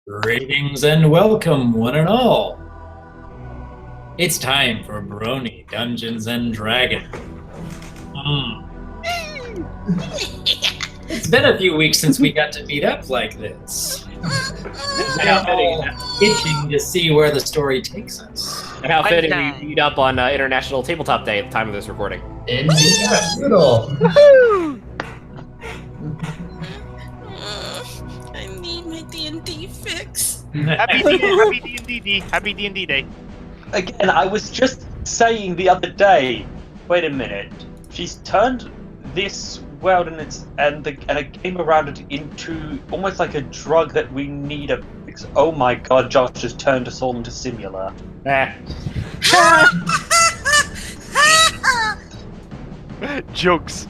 Greetings and welcome, one and all. It's time for Brony Dungeons and Dragons. It's been a few weeks since we got to meet up like this. I'm all itching to see where the story takes us. And how fitting we meet up on International Tabletop Day at the time of this recording. Indeed, noodle. I need my D&D fix. Happy D&D Day. Again, I was just saying the other day. Wait a minute. She's turned this world and a game around it into almost like a drug that we need a fix. Oh my god, Josh just turned us all into Simula. Jokes.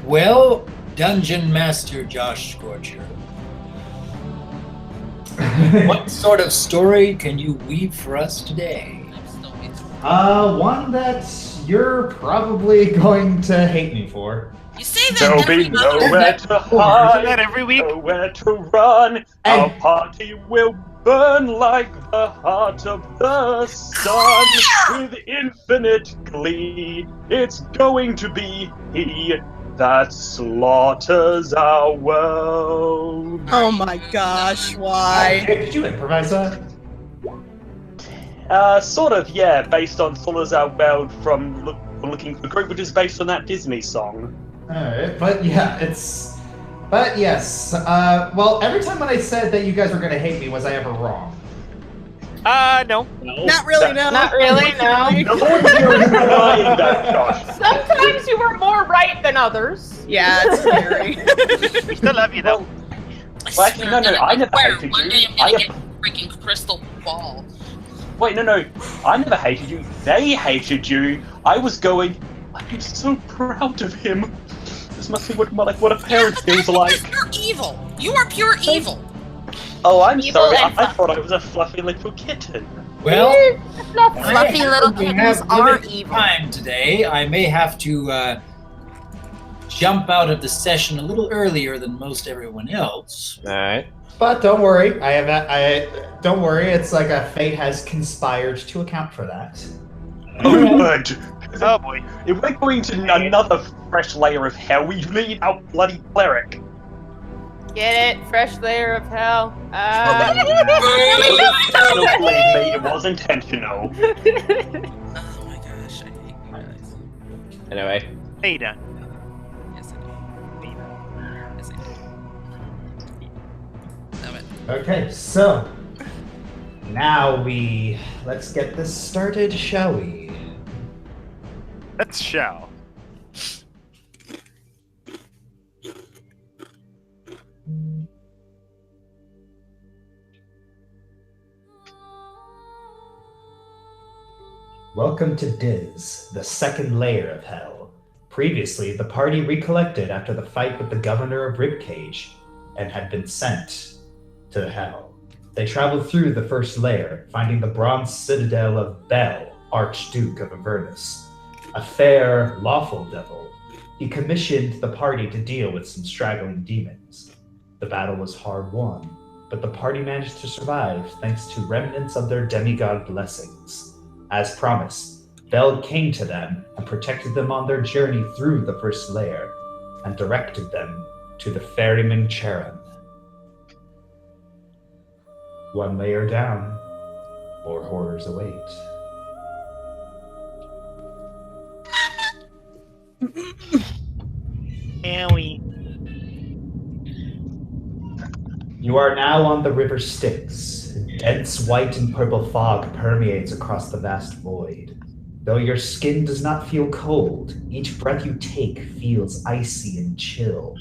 Well, Dungeon Master Josh Scorcher, what sort of story can you weave for us today? One that you're probably going to hate me for. You say that There'll every be month. nowhere to Isn't hide, that every week? nowhere to run. Our party will burn like the heart of the sun with infinite glee. It's going to be he that slaughters our world. Oh my gosh, why? Hey, did you improvise that? Sort of, yeah, based on Slaughters Our World from Looking for Group, which is based on that Disney song. Alright, but yes. Well, every time when I said that you guys were going to hate me, was I ever wrong? No. Not really, no. Not really, no. No one's denying that, Josh. Sometimes you were more right than others. Yeah, it's scary. We still love you, though. Well, actually, no, I never hated One day you. I'm gonna get a freaking crystal ball. Wait, no, I never hated you. They hated you. I was going, I'm so proud of him. This must be what a parent feels like. You're evil. You are pure evil. Oh, I'm Evil sorry. and I thought I was a fluffy little kitten. Well, Fluffy little we kittens have are limited evil. time today. I may have to jump out of the session a little earlier than most everyone else. Alright. But don't worry, don't worry, it's like a fate has conspired to account for that. Oh, good. Oh boy. If we're going to another fresh layer of hell, we need our bloody cleric. Get it? Fresh layer of hell. Don't believe me, it was intentional. Oh my gosh, I hate you guys. Anyway. Ada. Yes, I do. Yes, I do. Damn it. Okay, so now let's get this started, shall we? Let's show. Welcome to Diz, the second layer of hell. Previously, the party recollected after the fight with the governor of Ribcage and had been sent to hell. They traveled through the first layer, finding the bronze citadel of Bel, Archduke of Avernus, a fair, lawful devil. He commissioned the party to deal with some straggling demons. The battle was hard won, but the party managed to survive thanks to remnants of their demigod blessings. As promised, Bel came to them and protected them on their journey through the first layer, and directed them to the ferryman Charon. One layer down, more horrors await. Owie. You are now on the River Styx. Dense white and purple fog permeates across the vast void. Though your skin does not feel cold, each breath you take feels icy and chill.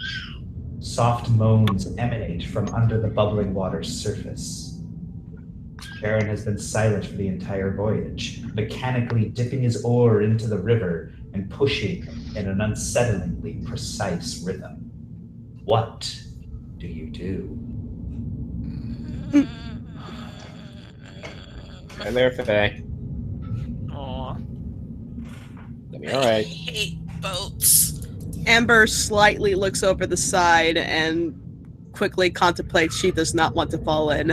Soft moans emanate from under the bubbling water's surface. Charon has been silent for the entire voyage, mechanically dipping his oar into the river and pushing in an unsettlingly precise rhythm. What do you do? And there, Faye. Aw. That'll be I alright. hate boats. Amber slightly looks over the side and quickly contemplates she does not want to fall in.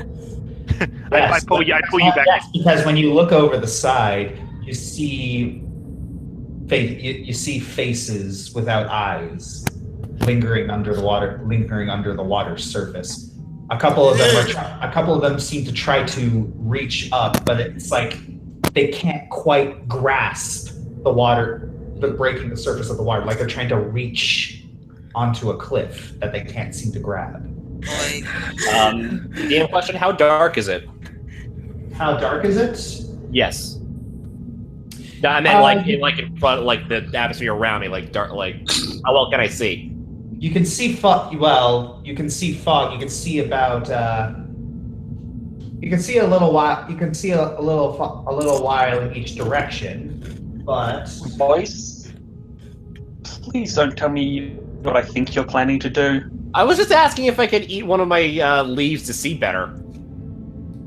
I pull you back. Yes, because when you look over the side, you see faces without eyes lingering under the water's surface. A couple of them seem to try to reach up, but it's like they can't quite grasp the water, breaking the surface of the water, like they're trying to reach onto a cliff that they can't seem to grab. Boy. DM question: how dark is it? How dark is it? Yes. No, I meant in front, like the atmosphere around me, like dark. Like how well can I see? You can see fog. Well, you can see fog. You can see about. You can see a little while. You can see a little while in each direction, but Boys, please don't tell me what I think you're planning to do. I was just asking if I could eat one of my leaves to see better.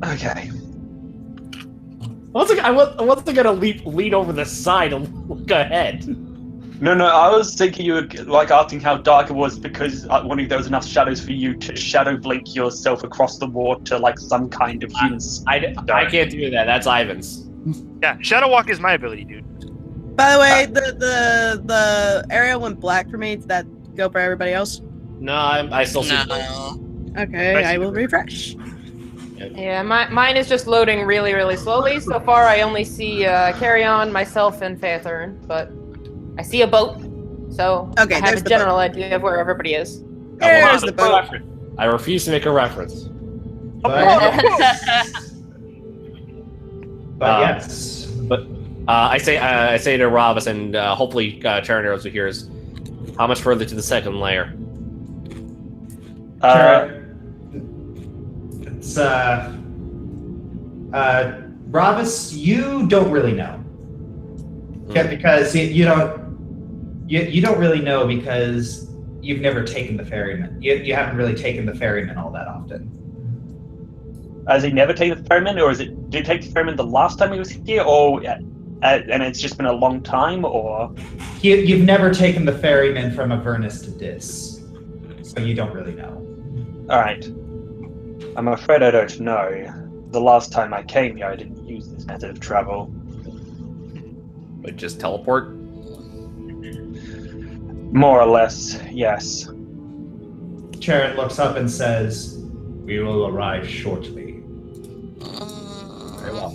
Okay. I wasn't gonna lean over the side and look ahead. No, I was thinking you were like asking how dark it was because I wondering if there was enough shadows for you to shadow blink yourself across the water like some kind of human. I can't do that. That's Ivan's. Yeah, Shadow Walk is my ability, dude. By the way, the area went black for me. Did that go for everybody else? No, I still see. No. Okay, I will refresh. Yeah, mine is just loading really, really slowly. So far, I only see Carry On, myself, and Faethern, but I see a boat, so Okay, I have there's a the general idea of where everybody is. There's the boat. I refuse to make a reference. but yes. But I say to Robus and hopefully Turner also hears, how much further to the second layer? It's Ravis, you don't really know. Because you don't really know because you've never taken the ferryman. You haven't really taken the ferryman all that often. Has he never taken the ferryman, or did he take the ferryman the last time he was here, or and it's just been a long time, or? You've never taken the ferryman from Avernus to Dis, so you don't really know. All right. I'm afraid I don't know. The last time I came here, I didn't use this method of travel. But just teleport? More or less, yes. Charon looks up and says, "We will arrive shortly." Very well.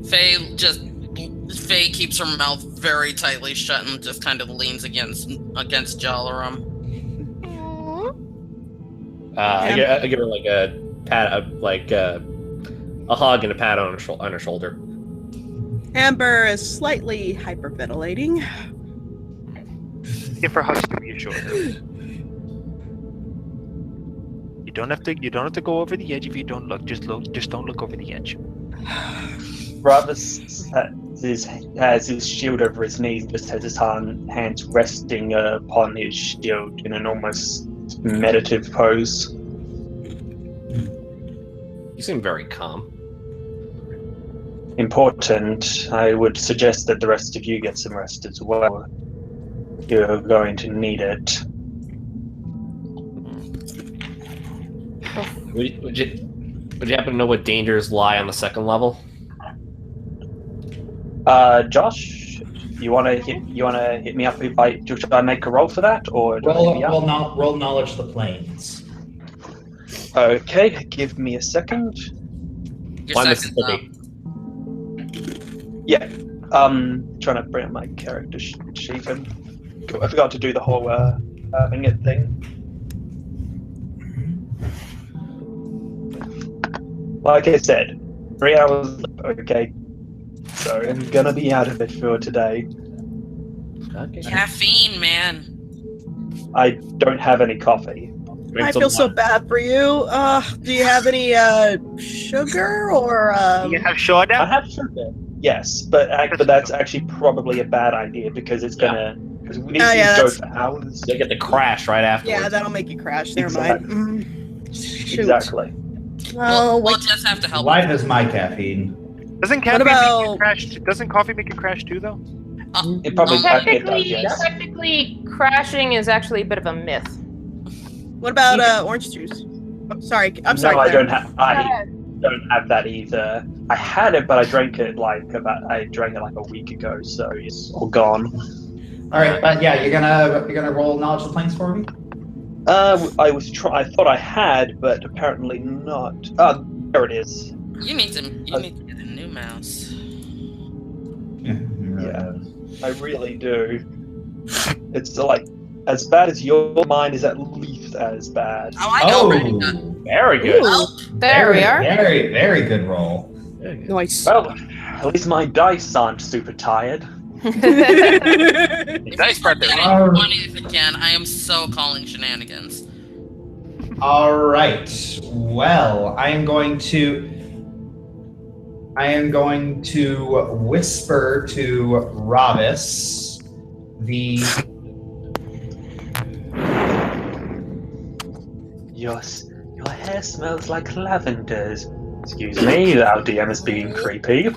Faye keeps her mouth very tightly shut and just kind of leans against Jalarum. I give her like a pat, a hug and a pat on her shoulder. Amber is slightly hyperventilating. Give her hugs to reassure her. You don't have to go over the edge if you don't look. Just don't look over the edge. Ravis has his shield over his knees, just has his hands resting upon his shield in an almost meditative pose. You seem very calm. Important. I would suggest that the rest of you get some rest as well. You're going to need it. Would you happen to know what dangers lie on the second level? Josh, you wanna hit me up should I make a roll for that, or Roll knowledge the planes. Okay, give me a second. Your second, Mississippi. Yeah, trying to bring up my character sheet. I forgot to do the whole having it thing. Like I said, 3 hours. Okay, so I'm gonna be out of it for today. Okay. caffeine, man. I don't have any coffee. I feel so bad for you. Do you have any sugar or? You have soda? I have sugar. Yes, but that's actually probably a bad idea because it's gonna. Because we need to go for hours. You'll get the crash right afterwards. Yeah, that'll make you crash. Never mind. Shoot. Exactly. Oh, We'll just have to help. Life is my caffeine. Doesn't caffeine make you crash? Doesn't coffee make you crash too, though? It probably no. it does, yes. Technically, crashing is actually a bit of a myth. What about orange juice? Oh, sorry, I'm sorry. No, I Claire. don't have. I don't have that either. I had it, but I drank it like a week ago, so it's all gone. All right, but yeah, you're gonna roll knowledge of planes for me. I thought I had, but apparently not. There it is. You need to get a new mouse. Yeah, I really do. It's like as bad as your mine is at least as bad. Oh, I know. Very good. Well, There we are. Very, very good roll. Nice. Well, at least my dice aren't super tired. Nice part there. Alright. If it can, I am so calling shenanigans. All right. Well, I am going to whisper to Ravis Your hair smells like lavenders. Excuse me, our DM is being creepy.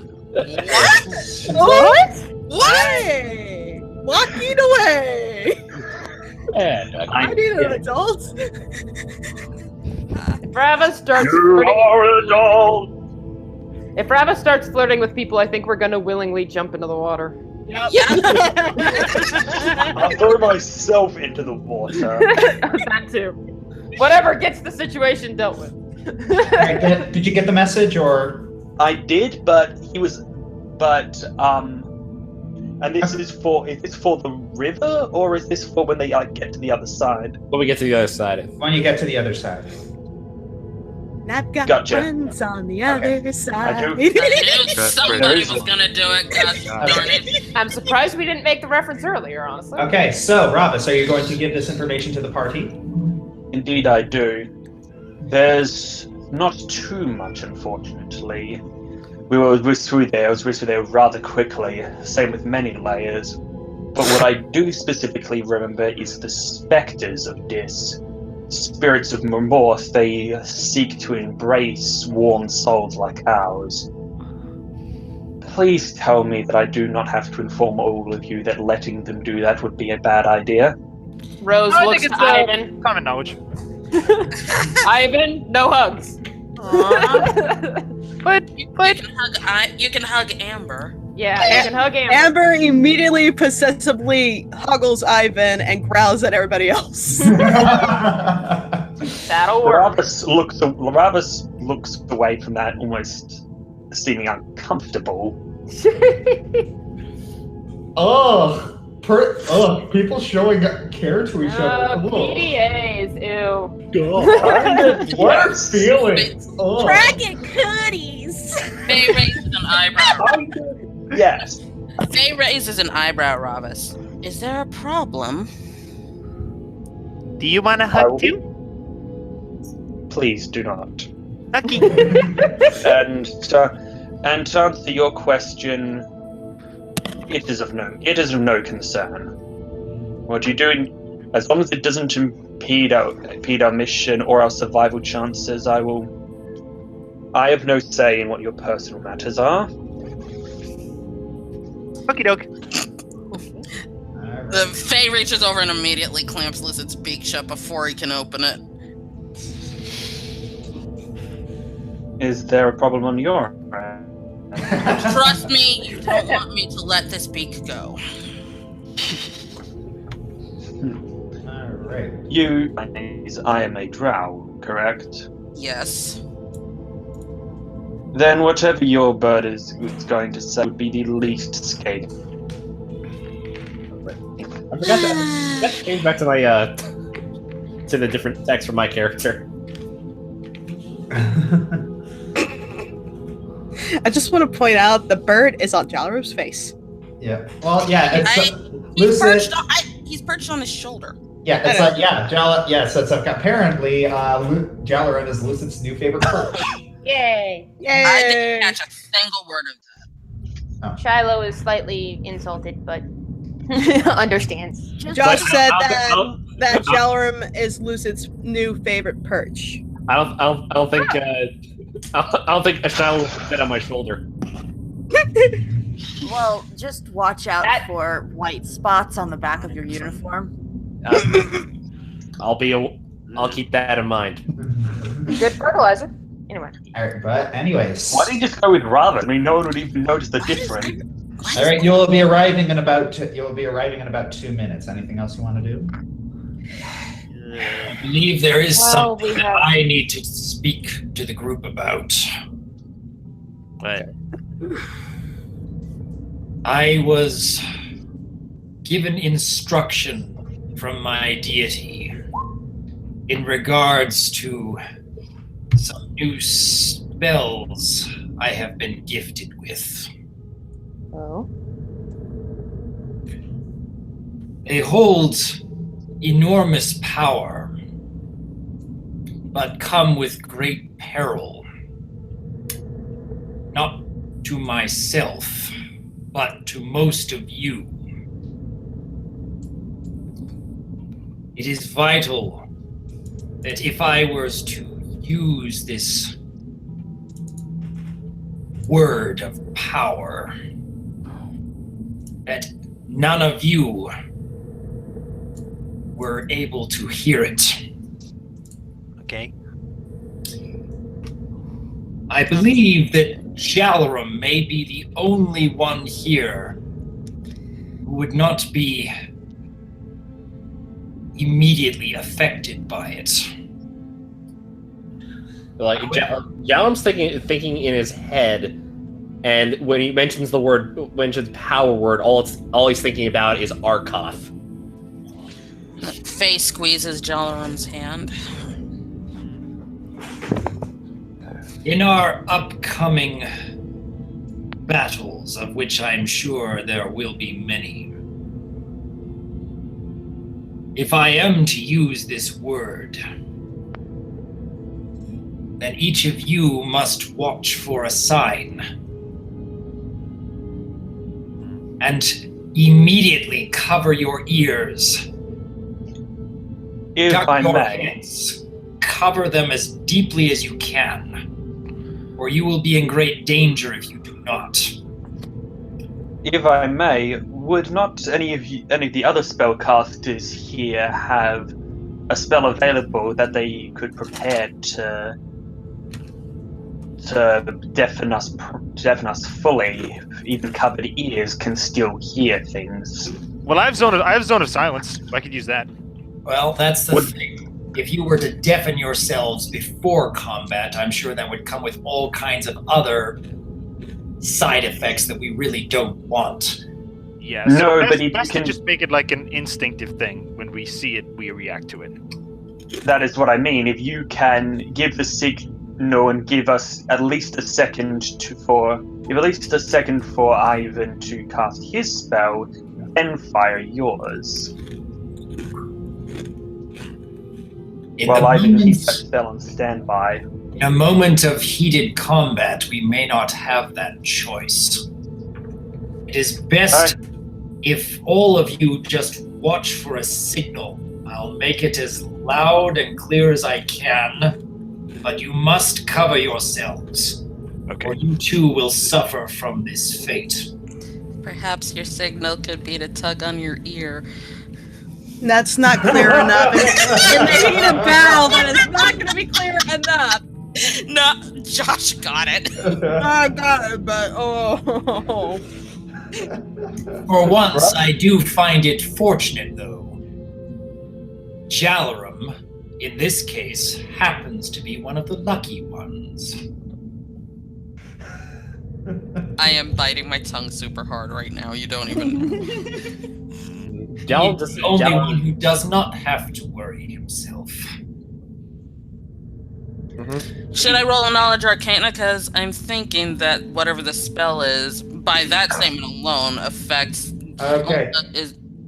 What? Why? Walking away. I need an adult. If Ravas starts You flirting, are adult. if Ravas starts flirting with people, I think we're gonna willingly jump into the water. Yeah. I'll throw myself into the water. That too. Whatever gets the situation dealt with. Alright, did you get the message or? I did, but he was, and this is for the river, or is this for when they get to the other side? When we get to the other side. When you get to the other side. I've got Gotcha. friends on the other side. I do. I knew somebody was gonna do it. Gosh darn it. I'm surprised we didn't make the reference earlier, honestly. Okay, so Ravis, are you going to give this information to the party? Indeed, I do. There's not too much, unfortunately. I was whisked through there rather quickly, same with many layers. But what I do specifically remember is the specters of Dis. Spirits of remorse, they seek to embrace worn souls like ours. Please tell me that I do not have to inform all of you that letting them do that would be a bad idea. Rose I looks think to it's Ivan. common knowledge. Ivan, no hugs. But You can hug Amber. Yeah, you can hug Amber. Amber immediately possessively huggles Ivan and growls at everybody else. That'll work. Ravis looks away from that, almost seeming uncomfortable. People showing care to each PDAs, ew. What feelings? Dragon cooties! Faye raises an eyebrow. Yes. Faye raises an eyebrow, Ravis. Is there a problem? do you want to I hug will- too? Please do not. Huggy. And to answer your question, it is of no concern. What you're doing, as long as it doesn't impede our mission or our survival chances, I have no say in what your personal matters are. Okie doke. The Faye reaches over and immediately clamps Lizard's beak shut before he can open it. Is there a problem on your end? Trust me, you don't want me to let this beak go. Alright. I am a drow, correct? Yes. Then whatever your bird is going to say would be the least scathing. I forgot to change back to my to the different text for my character. I just want to point out the bird is on Jalrup's face. Yeah. Well, yeah, it's He's perched on his shoulder. yeah, it's like so it's like apparently Jalaran is Lucid's new favorite perch. Yay. Yay! I didn't catch a single word of that. Shiloh is slightly insulted, but understands. Josh said I'll- that Jalarum is Lucid's new favorite perch. I don't think a child will fit on my shoulder. Well, just watch out for white spots on the back of your uniform. I'll be I'll keep that in mind. Good fertilizer. Anyway. All right, but anyways. Why didn't you just go with rather? I mean, no one would even notice the difference. All right, you'll be arriving in about 2 minutes. Anything else you want to do? I believe there is something that I need to speak to the group about. Right. I was given instruction from my deity in regards to some new spells I have been gifted with. Oh. They hold enormous power, but come with great peril. Not to myself, but to most of you. It is vital that if I was to use this word of power, that none of you were able to hear it. Okay. I believe that Jalarum may be the only one here who would not be immediately affected by it. Like Jalum's thinking in his head, and when he mentions power word, all he's thinking about is Arkoth. Faye squeezes Jalarum's hand. In our upcoming battles, of which I'm sure there will be many, if I am to use this word, then each of you must watch for a sign and immediately cover your ears. If Duck I your may. heads. Cover them as deeply as you can, or you will be in great danger if you do not. If I may, would not any of the other spellcasters here have a spell available that they could prepare to deafen us fully? Even covered ears can still hear things. Well, I have zone of silence. I could use that. Well, that's the thing. If you were to deafen yourselves before combat, I'm sure that would come with all kinds of other side effects that we really don't want. Yeah. No, So but if best you to can- just make it like an instinctive thing. When we see it, we react to it. That is what I mean. If you can give the signal and give us at least a second for Ivan to cast his spell, then fire yours. In While the Ivan keeps that moments- spell on standby. In a moment of heated combat, we may not have that choice. It is best if all of you just watch for a signal. I'll make it as loud and clear as I can, but you must cover yourselves, Okay. or you too will suffer from this fate. Perhaps your signal could be to tug on your ear. That's not clear enough. In the heat of battle, that is not going to be clear enough. No, Josh got it. I got it, but oh. For once, I do find it fortunate, though. Jalarum, in this case, happens to be one of the lucky ones. I am biting my tongue super hard right now. You don't even. He's the only one who does not have to worry himself. Should I roll a knowledge arcana? Because I'm thinking that whatever the spell is, by that statement alone, affects Okay.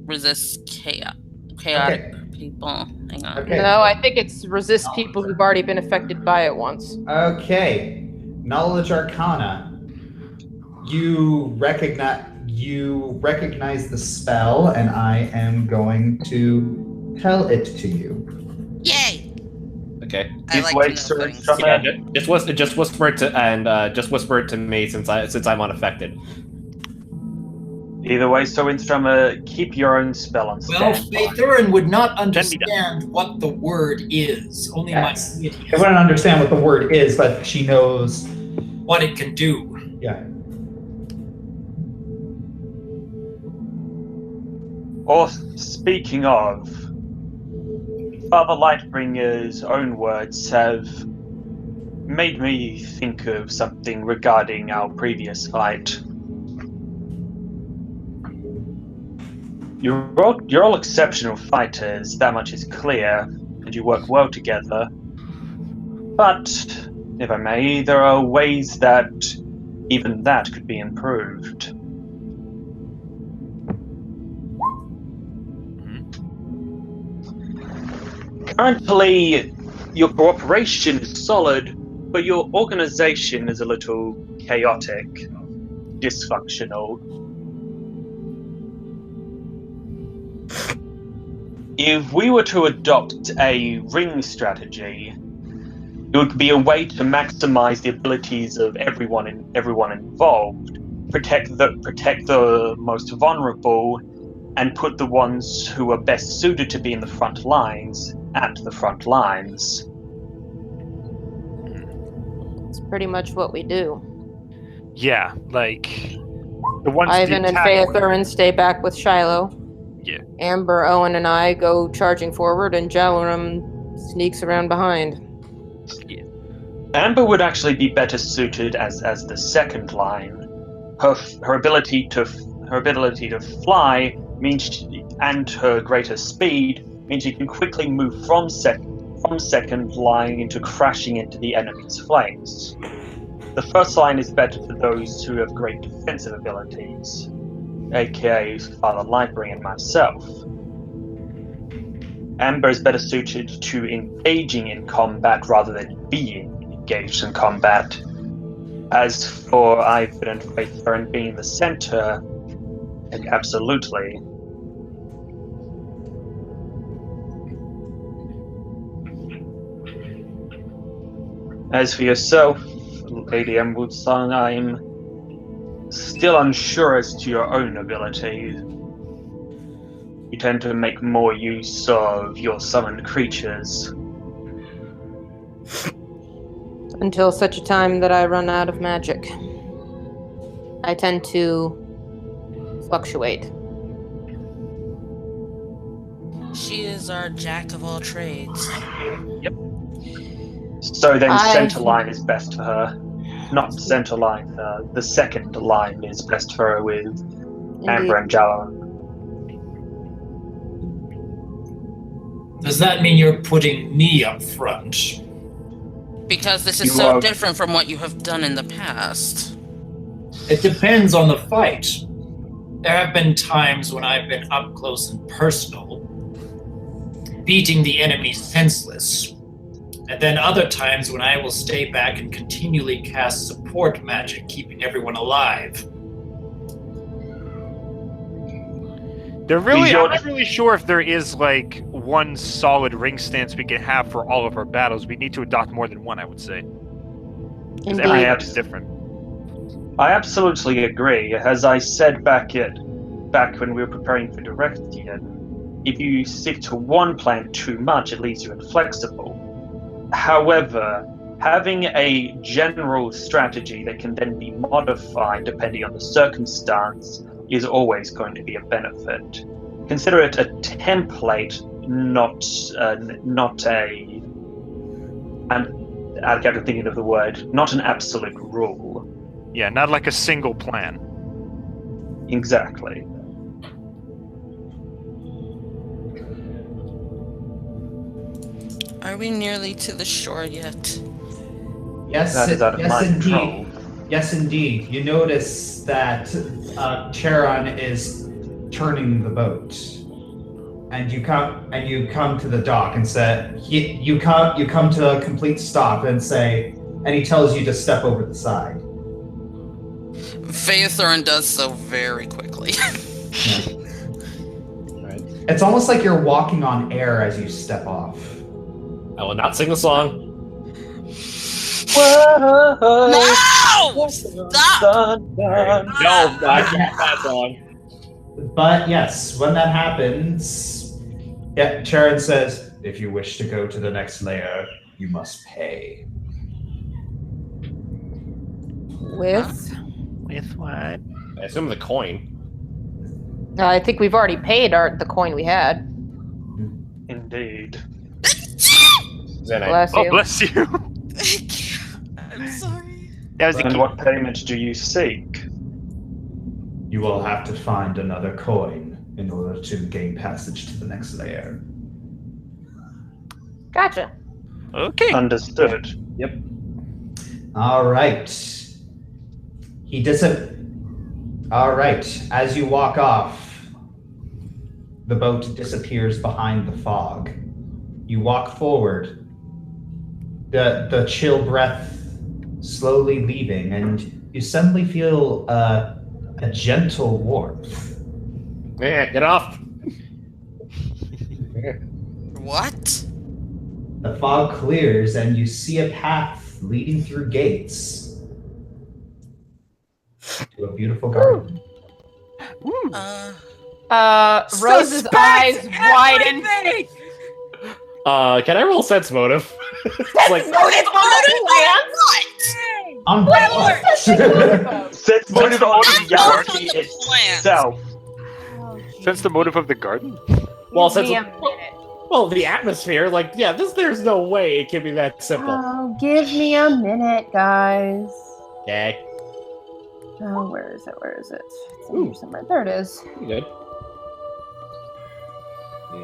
resists chaotic Okay. people. Hang on. Okay. No, I think it's resist people who've already been affected by it once. Okay. Knowledge Arcana. You recognize the spell, and I am going to tell it to you. Yay! Okay. I These like waves to know are things. from Yeah, just whisper it to me since I'm unaffected. Either way, so Winstrummer, keep your own spell on Well, standby. Faithurin would not be understand what the word is. Only my Yes. deity I wouldn't understand what the word is, but she knows. what it can do. Yeah. Or, speaking of, Father Lightbringer's own words have made me think of something regarding our previous fight. You're all exceptional fighters, that much is clear, and you work well together. But, if I may, there are ways that even that could be improved. Currently, your cooperation is solid, but your organization is a little chaotic, dysfunctional. If we were to adopt a ring strategy, it would be a way to maximize the abilities of everyone involved, protect the most vulnerable, and put the ones who are best suited to be in the front lines at the front lines. It's pretty much what we do. Yeah, like the ones Ivan and Faithurin stay back with Shiloh. Yeah. Amber, Owen, and I go charging forward, and Jalaram sneaks around behind. Amber would actually be better suited as the second line. Her ability to fly means, and her greater speed means she can quickly move from second line into crashing into the enemy's flanks. The first line is better for those who have great defensive abilities, aka Father Lightbringer and myself. Amber is better suited to engaging in combat rather than being engaged in combat. As for Ivan and Faithurin being the center, absolutely. As for yourself, Lady Emeraldson, I'm still unsure as to your own ability. You tend to make more use of your summoned creatures. Until such a time that I run out of magic. I tend to fluctuate. She is our jack of all trades. So then center line is best for her. Not center line, the second line is best for her with Amber and Jala. Does that mean you're putting me up front? Because this is so different from what you have done in the past. It depends on the fight. There have been times when I've been up close and personal, beating the enemy senseless, and then other times when I will stay back and continually cast support magic, keeping everyone alive. I'm not really sure if there is like one solid ring stance we can have for all of our battles. We need to adopt more than one, I would say. Because every match is different. I absolutely agree. As I said back when we were preparing for Direction, if you stick to one plan too much, it leaves you inflexible. However, having a general strategy that can then be modified depending on the circumstance is always going to be a benefit. Consider it a template, not I'm thinking of the word, not an absolute rule. Yeah, not like a single plan. Exactly. Are we nearly to the shore yet? Yes, That is out of my indeed. control. Yes, indeed. You notice that Charon is turning the boat, and you come to the dock and say you come to a complete stop and say, and he tells you to step over the side. Faithurin does so very quickly. Yeah. Right. It's almost like you're walking on air as you step off. I will not sing the song. No! Stop! No, I can't that song. But yes, when that happens, yeah, Sharon says, if you wish to go to the next layer, you must pay. With? With what? I assume the coin. I think we've already paid the coin we had. Indeed. Bless Oh, you. bless you. I'm sorry. That was a And what payment do you seek? You will have to find another coin in order to gain passage to the next layer. Gotcha. Okay. Understood. Yep. All right. All right. As you walk off, the boat disappears behind the fog. You walk forward, the chill breath slowly leaving, and you suddenly feel a gentle warmth. Yeah, get off. What? The fog clears, and you see a path leading through gates to a beautiful garden. Rose's eyes widen. Can I roll sense motive? Like, On what? Set motive on the reality Plants. itself. Sense the motive of the garden? well, Give since me a minute. well, the atmosphere, like, yeah, there's no way it can be that simple. Oh, give me a minute, guys. Okay, Oh, where is it? Where is it? It's in here somewhere. There it is. you good.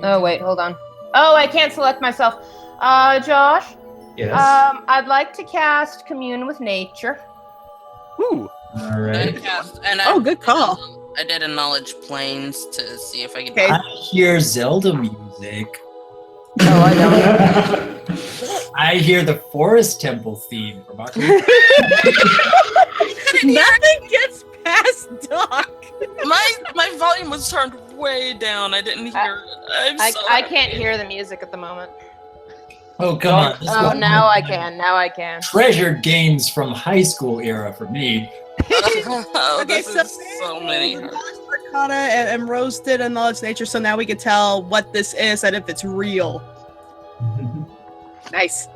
Oh, wait, hold on. Oh, I can't select myself. Josh, Yes. I'd like to cast Commune with Nature. Ooh. All right. Oh, good call. I did a knowledge planes to see if I could. Okay. I hear Zelda music. Oh, I don't. I hear the Forest Temple theme from Ocarina. Nothing gets past Doc. My volume was turned way down. I didn't hear it. I'm sorry. I can't hear the music at the moment. Oh, come on. This Oh, was now I can. Now I can. treasured games from high school era for me. Oh, Okay, this is so many. Arcana and Rose did a knowledge nature, so now we can tell what this is and if it's real. Nice.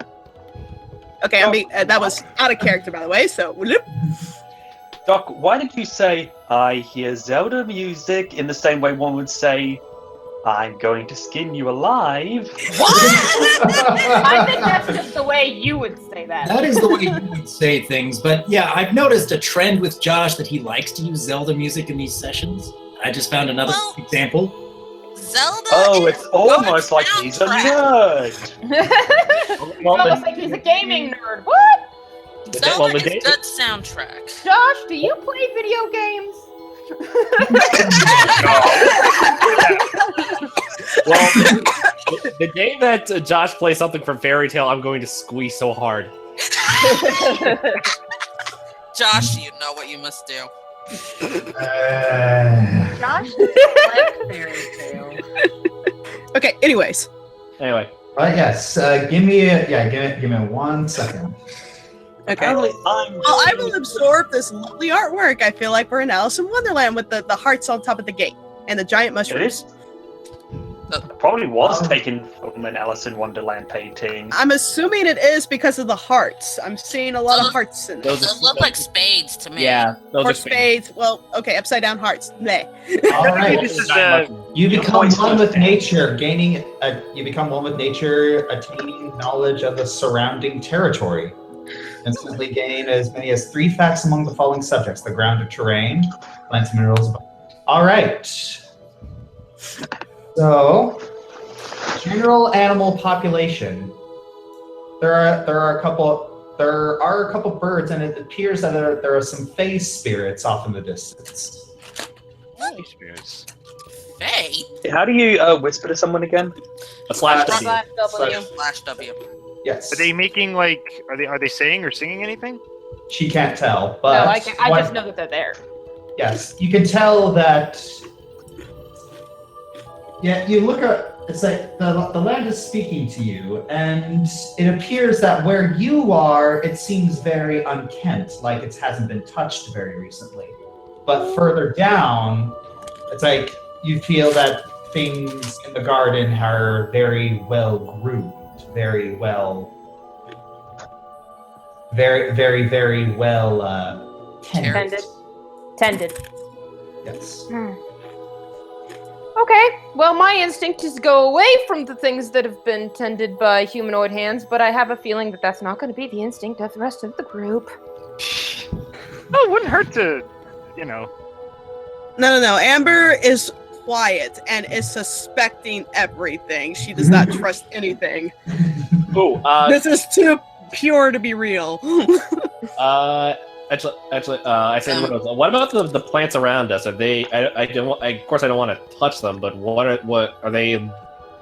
Okay, that was out of character, by the way. So, whoop. Doc, why did you say, I hear Zelda music, in the same way one would say, I'm going to skin you alive? I think that's just the way you would say that. That is the way you would say things. But yeah, I've noticed a trend with Josh that he likes to use Zelda music in these sessions. I just found another example. Zelda. Oh, is it's almost good like he's a soundtrack. nerd. It's almost like he's a gaming nerd. What? Zelda is good soundtrack. Josh, do you play video games? Well, the day that Josh plays something from Fairy Tale, I'm going to squeeze so hard. Josh, you know what you must do. Josh like Fairy Tale. Okay, anyways. Anyway, yes. Give me 1 second. Okay. Apparently Well, I will absorb this lovely artwork. I feel like we're in Alice in Wonderland with the hearts on top of the gate and the giant It mushrooms. is. Probably was taken from an Alice in Wonderland painting. I'm assuming it is because of the hearts. I'm seeing a lot of hearts in it. Those look like spades to me. yeah, those Or are spades. Well, okay, upside down hearts. Bleh. All right. This is You become points one left with there. nature, you become one with nature, attaining knowledge of the surrounding territory. Instantly gain as many as 3 facts among the following subjects: the ground or terrain, plants, minerals. All right. So, general animal population. There are a couple birds, and it appears that there are some fae spirits off in the distance. Experience. Faye. How do you whisper to someone again? a slash W. Slash W. Slash W. Yes. Are they making are they saying or singing anything? She can't tell, No, but I just know that they're there. yes, you can tell that. Yeah, you look at it's like the land is speaking to you, and it appears that where you are, it seems very unkempt, like it hasn't been touched very recently. But further down, It's like you feel that things in the garden are very well groomed, very well tended. Tended. Yes. Okay, well, my instinct is to go away from the things that have been tended by humanoid hands, but I have a feeling that that's not going to be the instinct of the rest of the group. Oh, it wouldn't hurt to, No. Amber is quiet and is suspecting everything. She does not trust anything. This is too pure to be real. Actually, I say, what about the plants around us? Are they? Of course, I don't want to touch them, but what are they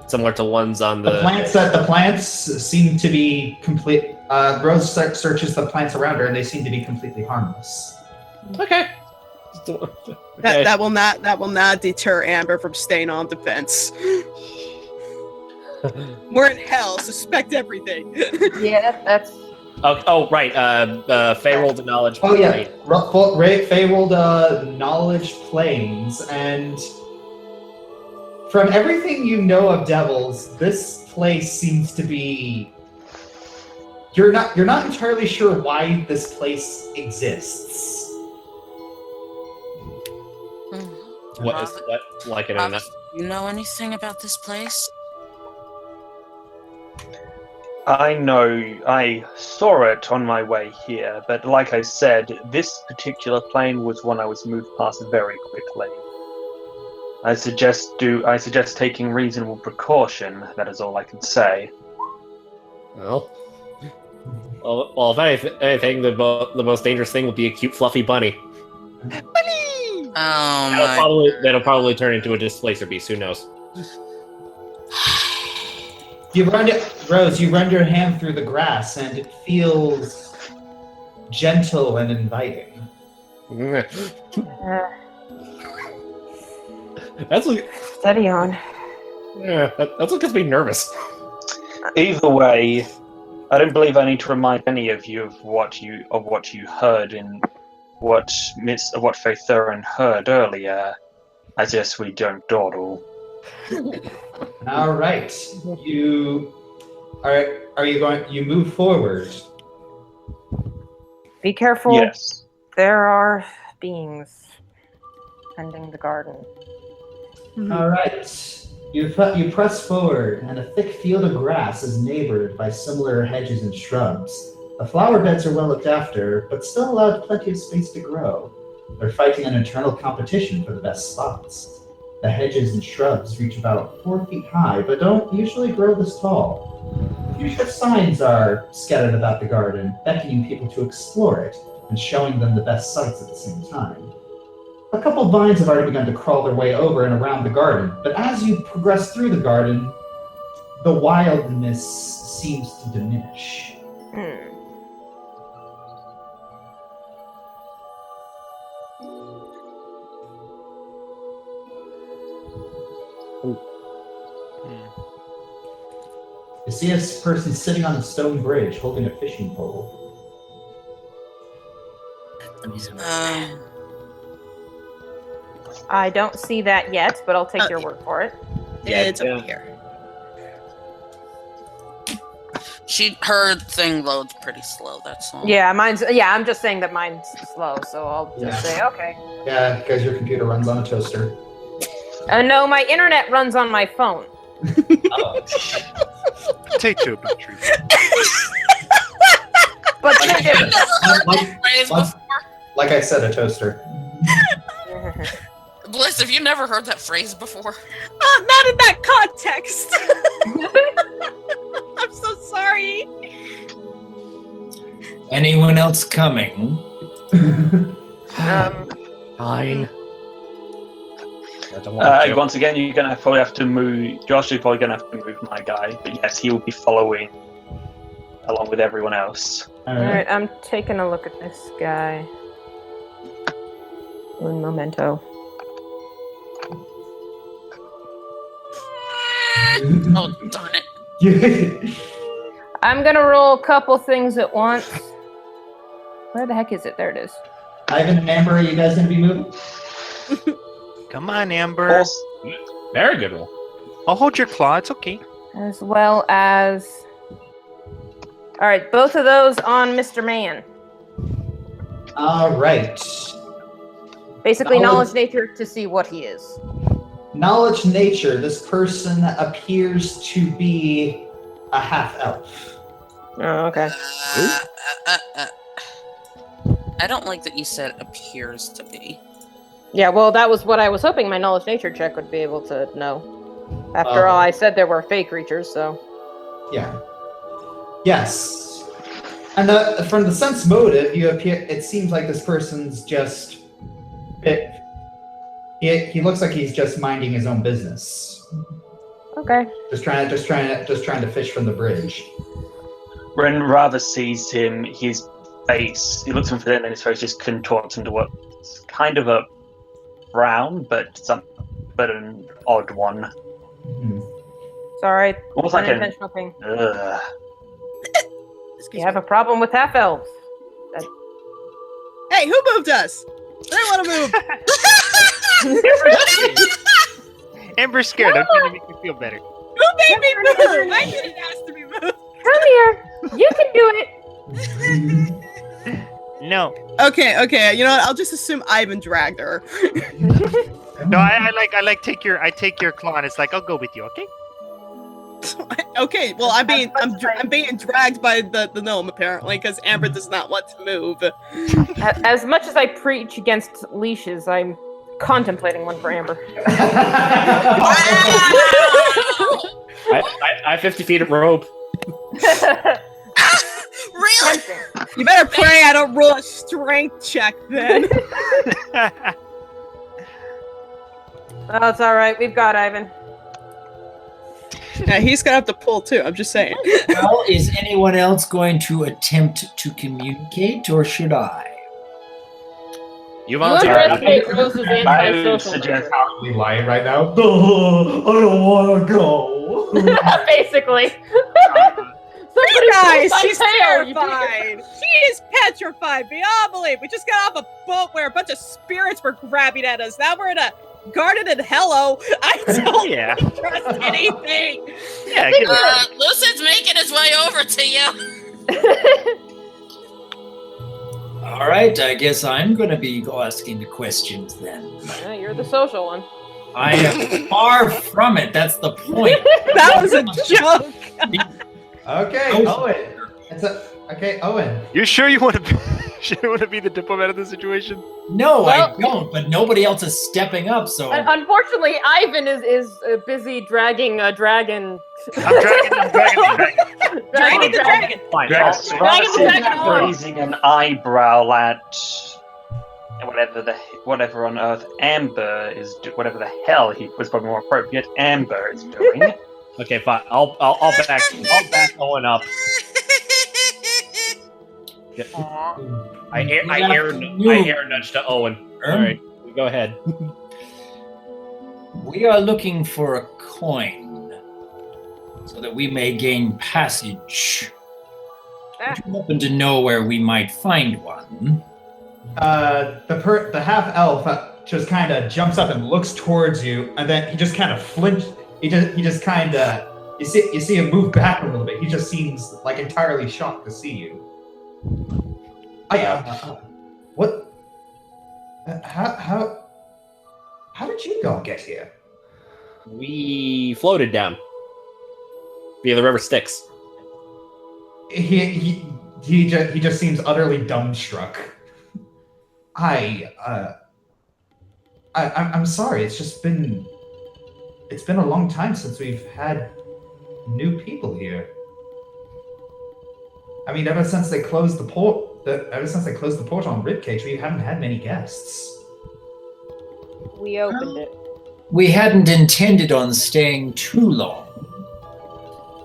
similar to ones on the? The plants seem to be complete. Rose searches the plants around her, and they seem to be completely harmless. Okay. That will not deter Amber from staying on defense. We're in hell. Suspect everything. Yeah, that's. Oh, right. Faye rolled a knowledge. Oh yeah, Faye rolled knowledge planes, and from everything you know of devils, this place seems to be. You're not entirely sure why this place exists. What is that like it or not? You know anything about this place? I saw it on my way here, but like I said, this particular plane was one I was moved past very quickly. I suggest taking reasonable precaution. That is all I can say. Well, if anything, the most dangerous thing would be a cute, fluffy bunny. Bunny! That'll probably turn into a displacer beast. Who knows? Rose, you run your hand through the grass, and it feels gentle and inviting. That's Steady on. Yeah, that's what gets me nervous. Either way, I don't believe I need to remind any of you of what you heard and what Faith Thurin heard earlier. I guess we don't dawdle. All right, you move forward. Be careful. Yes. There are beings tending the garden. All right, you press forward, and a thick field of grass is neighbored by similar hedges and shrubs. The flower beds are well looked after, but still allowed plenty of space to grow. They're fighting an internal competition for the best spots. The hedges and shrubs reach about 4 feet high, but don't usually grow this tall. Future signs are scattered about the garden, beckoning people to explore it and showing them the best sights at the same time. A couple vines have already begun to crawl their way over and around the garden, but as you progress through the garden, the wildness seems to diminish. You see a person sitting on a stone bridge holding a fishing pole. I don't see that yet, but I'll take your word for it. Yeah, it's up here. Her thing loads pretty slow, that's all. Yeah, I'm just saying that mine's slow, so I'll just say, okay. Yeah, because your computer runs on a toaster. No, my internet runs on my phone. Take two batteries. But like I said, a toaster. Bliss, have you never heard that phrase before? Not in that context. I'm so sorry. Anyone else coming? Fine. Once again, you're gonna probably have to move. Josh is probably gonna have to move my guy, but yes, he will be following along with everyone else. Alright, I'm taking a look at this guy. Un momento. Oh, darn it. I'm gonna roll a couple things at once. Where the heck is it? There it is. Ivan and Amber, are you guys gonna be moving? Come on, Amber. Very good roll. I'll hold your claw. It's okay. As well as... All right, both of those on Mr. Man. All right. Basically, knowledge nature to see what he is. Knowledge nature. This person appears to be a half-elf. Oh, okay. I don't like that you said appears to be. Yeah, well, that was what I was hoping my knowledge nature check would be able to know. After all, I said there were fey creatures, so... Yeah. Yes. And from the sense motive, it seems like this person's just... He looks like he's just minding his own business. Okay. Just trying to fish from the bridge. When Rava sees him, his face, he looks for him and his face just contorts into what's kind of a frown, but an odd one. Mm-hmm. Sorry. Almost like an unintentional thing. Excuse You me. have a problem with half elves. Hey, who moved us? They want to move. Amber's scared. I'm trying to make you feel better. Who made me move? I didn't ask to be moved. Come here. You can do it. No. Okay. You know what? I'll just assume Ivan dragged her. No, I take your claw and it's like, I'll go with you, okay? Okay, well, I'm being dragged by the gnome apparently because Amber does not want to move. As much as I preach against leashes, I'm contemplating one for Amber. I 50 feet of rope. Really? You better pray I don't roll a strength check then. Oh, it's all right. We've got Ivan. Yeah, he's gonna have to pull too. I'm just saying. Well, is anyone else going to attempt to communicate, or should I? You You volunteer. underestimate Rose's I would antisocial suggest nature. Are we lying right now? Oh, I don't want to go. Basically. You guys, pulls my she's tail, you terrified. She is petrified beyond belief. We just got off a boat where a bunch of spirits were grabbing at us. Now we're in a garden in Hello. I don't Yeah. trust anything. Yeah, give it. Lucid's making his way over to you. All right, I guess I'm going to be asking the questions then. Yeah, you're the social one. I am far from it. That's the point. That was a joke. Okay, Oh. Owen. Okay, Owen. You sure you want to be the diplomat of the situation? No, Well- I don't. But nobody else is stepping up. So Unfortunately, Ivan is busy dragging a dragon. I'm dragging. Dragging the dragon. Fine. Rava Dragon sees attack on. raising an eyebrow at whatever on earth Amber is whatever the hell he was probably more appropriate. Amber is doing. Okay, fine. I'll back Owen up. I air nudge to Owen. All right, go ahead. we are looking for a coin so that we may gain passage. Would you happen to know where we might find one? The half elf just kind of jumps up and looks towards you, and then he just kind of flinched. He just kind of you see him move back a little bit. He just seems like entirely shocked to see you. What? How did you all get here? We floated down via the river Styx. He just seems utterly dumbstruck. I'm sorry. It's been a long time since we've had new people here. I mean, ever since they closed the port on Ribcage, we haven't had many guests. We opened it. We hadn't intended on staying too long.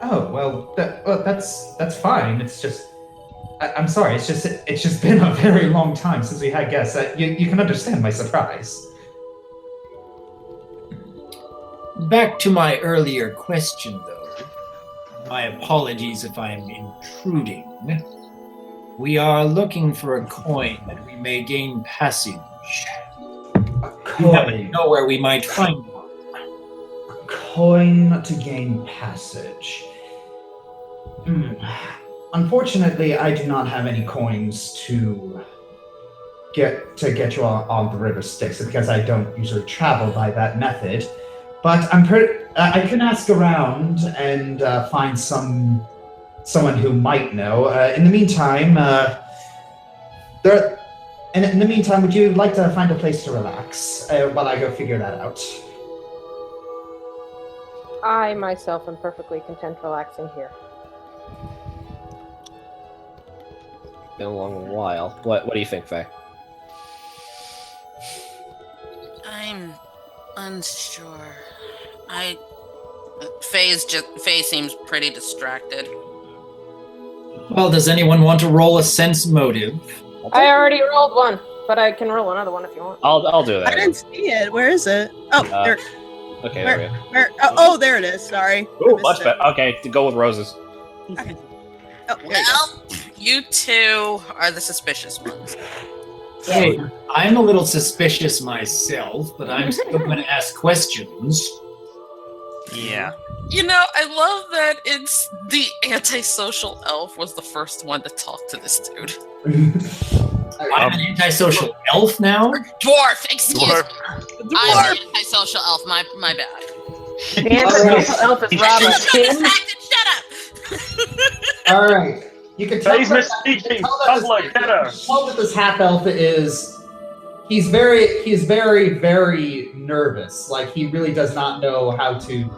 Oh well, that's fine. It's just, I'm sorry. It's just been a very long time since we had guests. You can understand my surprise. Back to my earlier question, though. My apologies if I am intruding. We are looking for a coin that we may gain passage. A You happen to know where we might find one. Coin to gain passage. Unfortunately, I do not have any coins to get you on the river Styx because I don't usually travel by that method. But I can ask around and find someone who might know. In the meantime, would you like to find a place to relax while I go figure that out? I myself am perfectly content relaxing here. Been a long while. What do you think, Faye? I'm unsure. Faye seems pretty distracted. Well, does anyone want to roll a sense motive? I already rolled one, but I can roll another one if you want. I'll do that. I didn't see it. Where is it? Oh, there. Okay, there we go. Oh, there it is. Sorry. Ooh, much better. Okay, to go with roses. Oh, there you Well, you two are the suspicious ones. Hey, I'm a little suspicious myself, but I'm still going to ask questions. Yeah. You know, I love that it's the antisocial elf was the first one to talk to this dude. I'm an antisocial elf now? Dwarf, excuse me. Dwarf. I'm an antisocial elf, my bad. The antisocial elf is Robert. Shut up! All right. You can tell He's misspeaking. Public, get her. Tell that this half elf is. He's very, very nervous. Like he really does not know how to.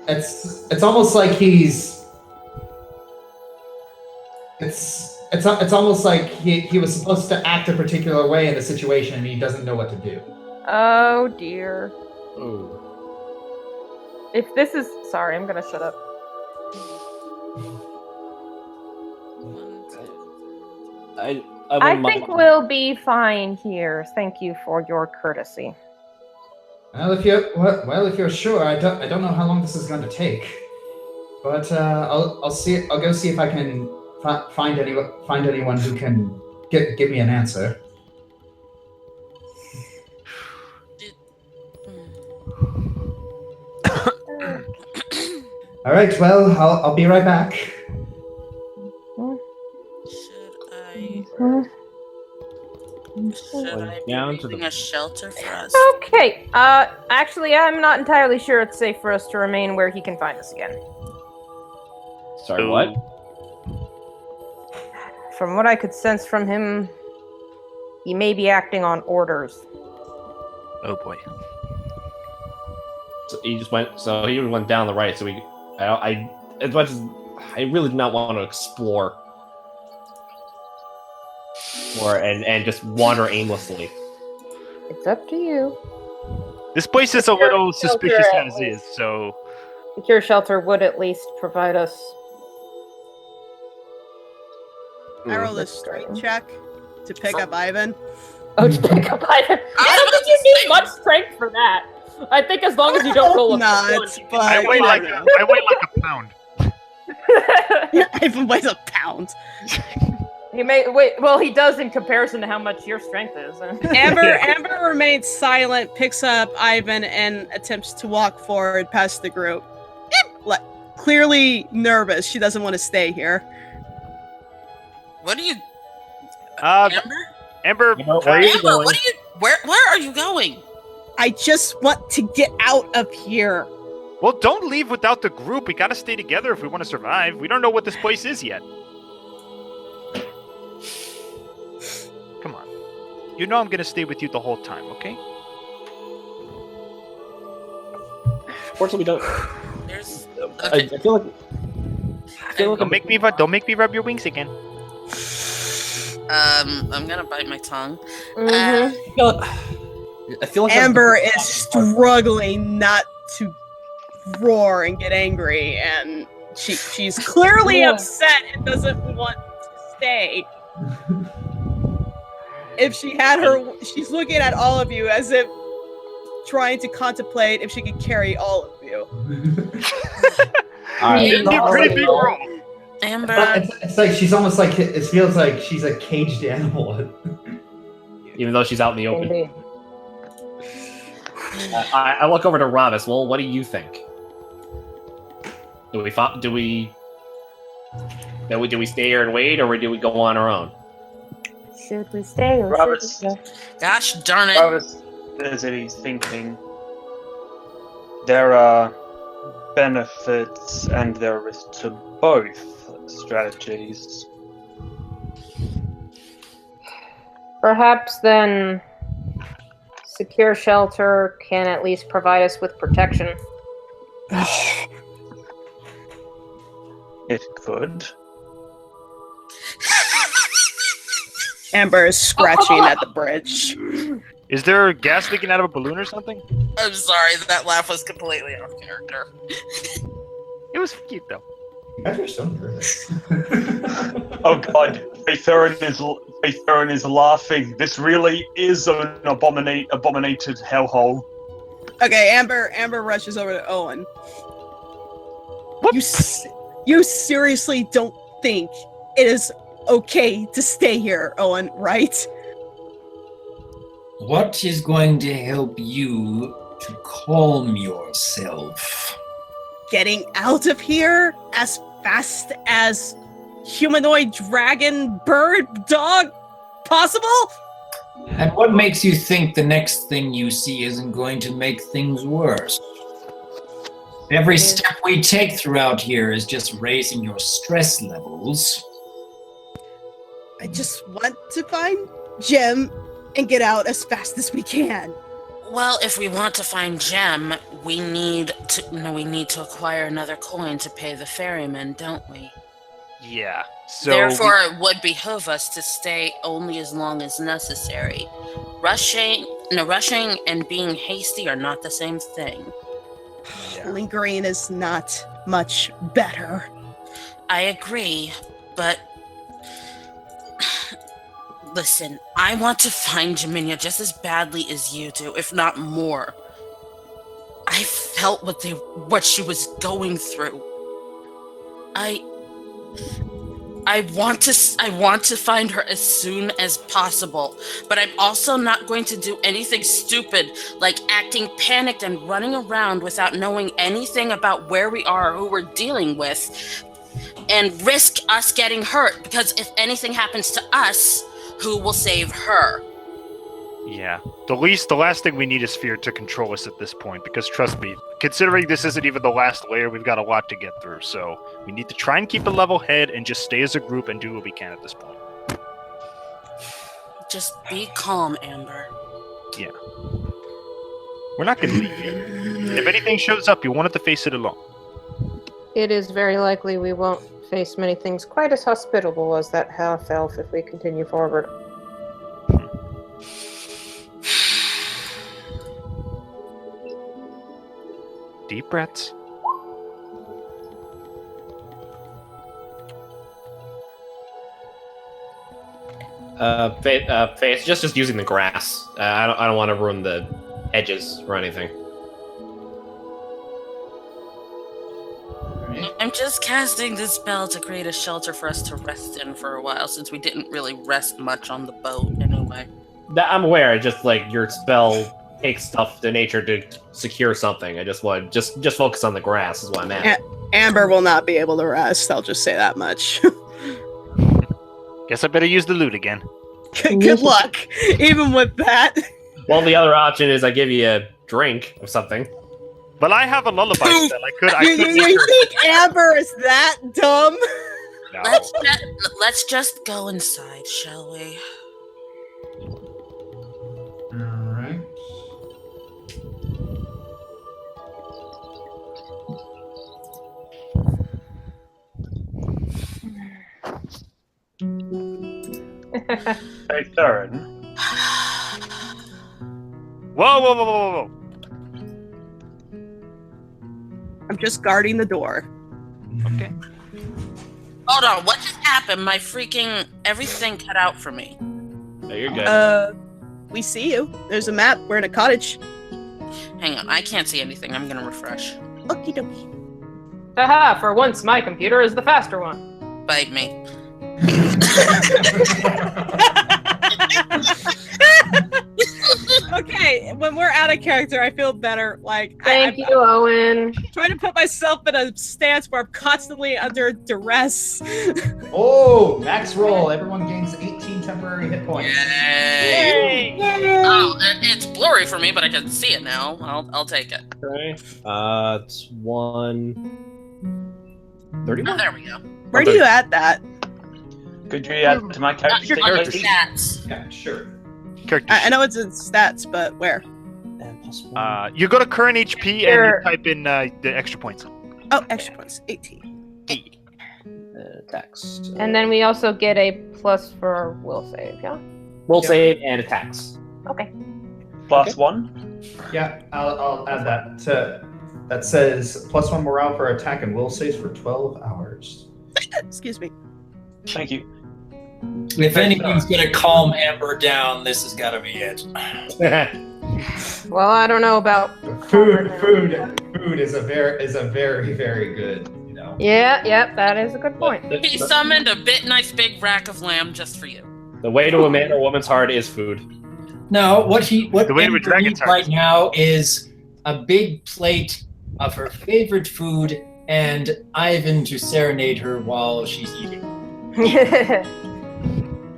It's almost like he's. It's almost like he was supposed to act a particular way in a situation and he doesn't know what to do. Oh dear. Ooh. If this is sorry, I'm gonna shut up. I think we'll be fine here. Thank you for your courtesy. Well, if you're sure, I don't know how long this is going to take, but I'll go see if I can find anyone who can give me an answer. All right. Well, I'll be right back. Should I be building a shelter for us? Okay. Actually, I'm not entirely sure it's safe for us to remain where he can find us again. Sorry, what? From what I could sense from him, he may be acting on orders. Oh boy. So he went down the right. So I as much as I really did not want to explore. And just wander aimlessly. It's up to you. This place is a little suspicious as is, so... Secure shelter would at least provide us... I rolled a strength check to pick up Ivan. Oh, to pick up Ivan? I don't think you need much strength for that. I think as long as you don't roll a nuts, but I weigh like a pound. Ivan weighs a pound. He may wait. Well, he does in comparison to how much your strength is. Amber remains silent, picks up Ivan, and attempts to walk forward past the group. Like, clearly nervous. She doesn't want to stay here. What are you, Amber, where are you going? Where are you going? I just want to get out of here. Well, don't leave without the group. We gotta stay together if we want to survive. We don't know what this place is yet. Come on. You know I'm gonna stay with you the whole time, okay? Fortunately, we don't. Okay. I feel like Don't make me rub your wings again. I'm gonna bite my tongue. I feel like Amber is struggling not to roar and get angry, and she's clearly upset and doesn't want to stay. If she had she's looking at all of you as if trying to contemplate if she could carry all of you. Pretty big roll. Amber. It's like she's almost like it feels like she's a caged animal. even though she's out in the open. Indeed. I look over to Ravis. Well, what do you think? Do we stay here and wait, or do we go on our own? Should we stay or Ravis, should we go? Gosh darn it. Ravis is he's thinking. There are benefits and there are risks to both strategies. Perhaps then secure shelter can at least provide us with protection. It could. Amber is scratching at the bridge. Is there gas leaking out of a balloon or something? I'm sorry, that laugh was completely off character. It was cute though. You guys are so nervous. Oh god, Faithurin is laughing. This really is an abominated hellhole. Okay, Amber rushes over to Owen. You seriously don't think it is okay to stay here, Owen, right? What is going to help you to calm yourself? Getting out of here as fast as humanoid dragon bird dog possible? And what makes you think the next thing you see isn't going to make things worse? Every step we take throughout here is just raising your stress levels. I just want to find Jem and get out as fast as we can. Well, if we want to find Gem, we need to acquire another coin to pay the ferryman, don't we? Yeah. So Therefore, it would behoove us to stay only as long as necessary. Rushing and being hasty are not the same thing. Yeah. Lingering is not much better. I agree, but listen, I want to find Jaminia just as badly as you do, if not more. I felt what she was going through. I want to find her as soon as possible, but I'm also not going to do anything stupid like acting panicked and running around without knowing anything about where we are or who we're dealing with, and risk us getting hurt, because if anything happens to us, who will save her? Yeah. The last thing we need is fear to control us at this point, because trust me, considering this isn't even the last layer, we've got a lot to get through, so we need to try and keep a level head and just stay as a group and do what we can at this point. Just be calm, Amber. Yeah. We're not going to leave yet. If anything shows up, you won't have to face it alone. It is very likely we won't face many things quite as hospitable as that half-elf if we continue forward. Deep breaths. Faith, just using the grass. I don't want to ruin the edges or anything. I'm just casting this spell to create a shelter for us to rest in for a while, since we didn't really rest much on the boat anyway. I'm aware. Just like your spell takes stuff to nature to secure something. I just want just focus on the grass is what I'm at. Amber will not be able to rest. I'll just say that much. Guess I better use the loot again. Good luck, even with that. Well, the other option is I give you a drink or something. But I have a lullaby spell. I could You think Amber is that dumb? No. Let's just go inside, shall we? Alright. Hey, Theron. Whoa. I'm just guarding the door. Okay. Hold on, what just happened? My freaking everything cut out for me. No, you're good. We see you. There's a map. We're in a cottage. Hang on, I can't see anything. I'm gonna refresh. Okie dokie. Haha, for once my computer is the faster one. Bite me. out of character. I feel better. Like Thank you, Owen. I'm trying to put myself in a stance where I'm constantly under duress. Oh, max roll. Everyone gains 18 temporary hit points. Yay! Yay! Oh, it's blurry for me, but I can see it now. I'll take it. Okay. It's 131. Oh, there we go. Where do you add that? Could you add to my character On the sheet? stats. Yeah, sure. Character I know it's in stats, but where? And plus 1. You go to current HP and you type in the extra points. Oh, extra points. 18. Attacks. And then we also get a plus for will save, yeah? Will save and attacks. Okay. Plus Okay. 1. Yeah, I'll add that. That says +1 morale for attack and will saves for 12 hours. Excuse me. Thank you. If anything's gonna calm Amber down, this has got to be it. Well, I don't know about Food is a very, very good, you know. Yeah, that is a good point. He summoned a nice big rack of lamb just for you. The way to a man or woman's heart is food. No, what The way to a Amber dragon's needs heart. right now is a big plate of her favorite food and Ivan to serenade her while she's eating.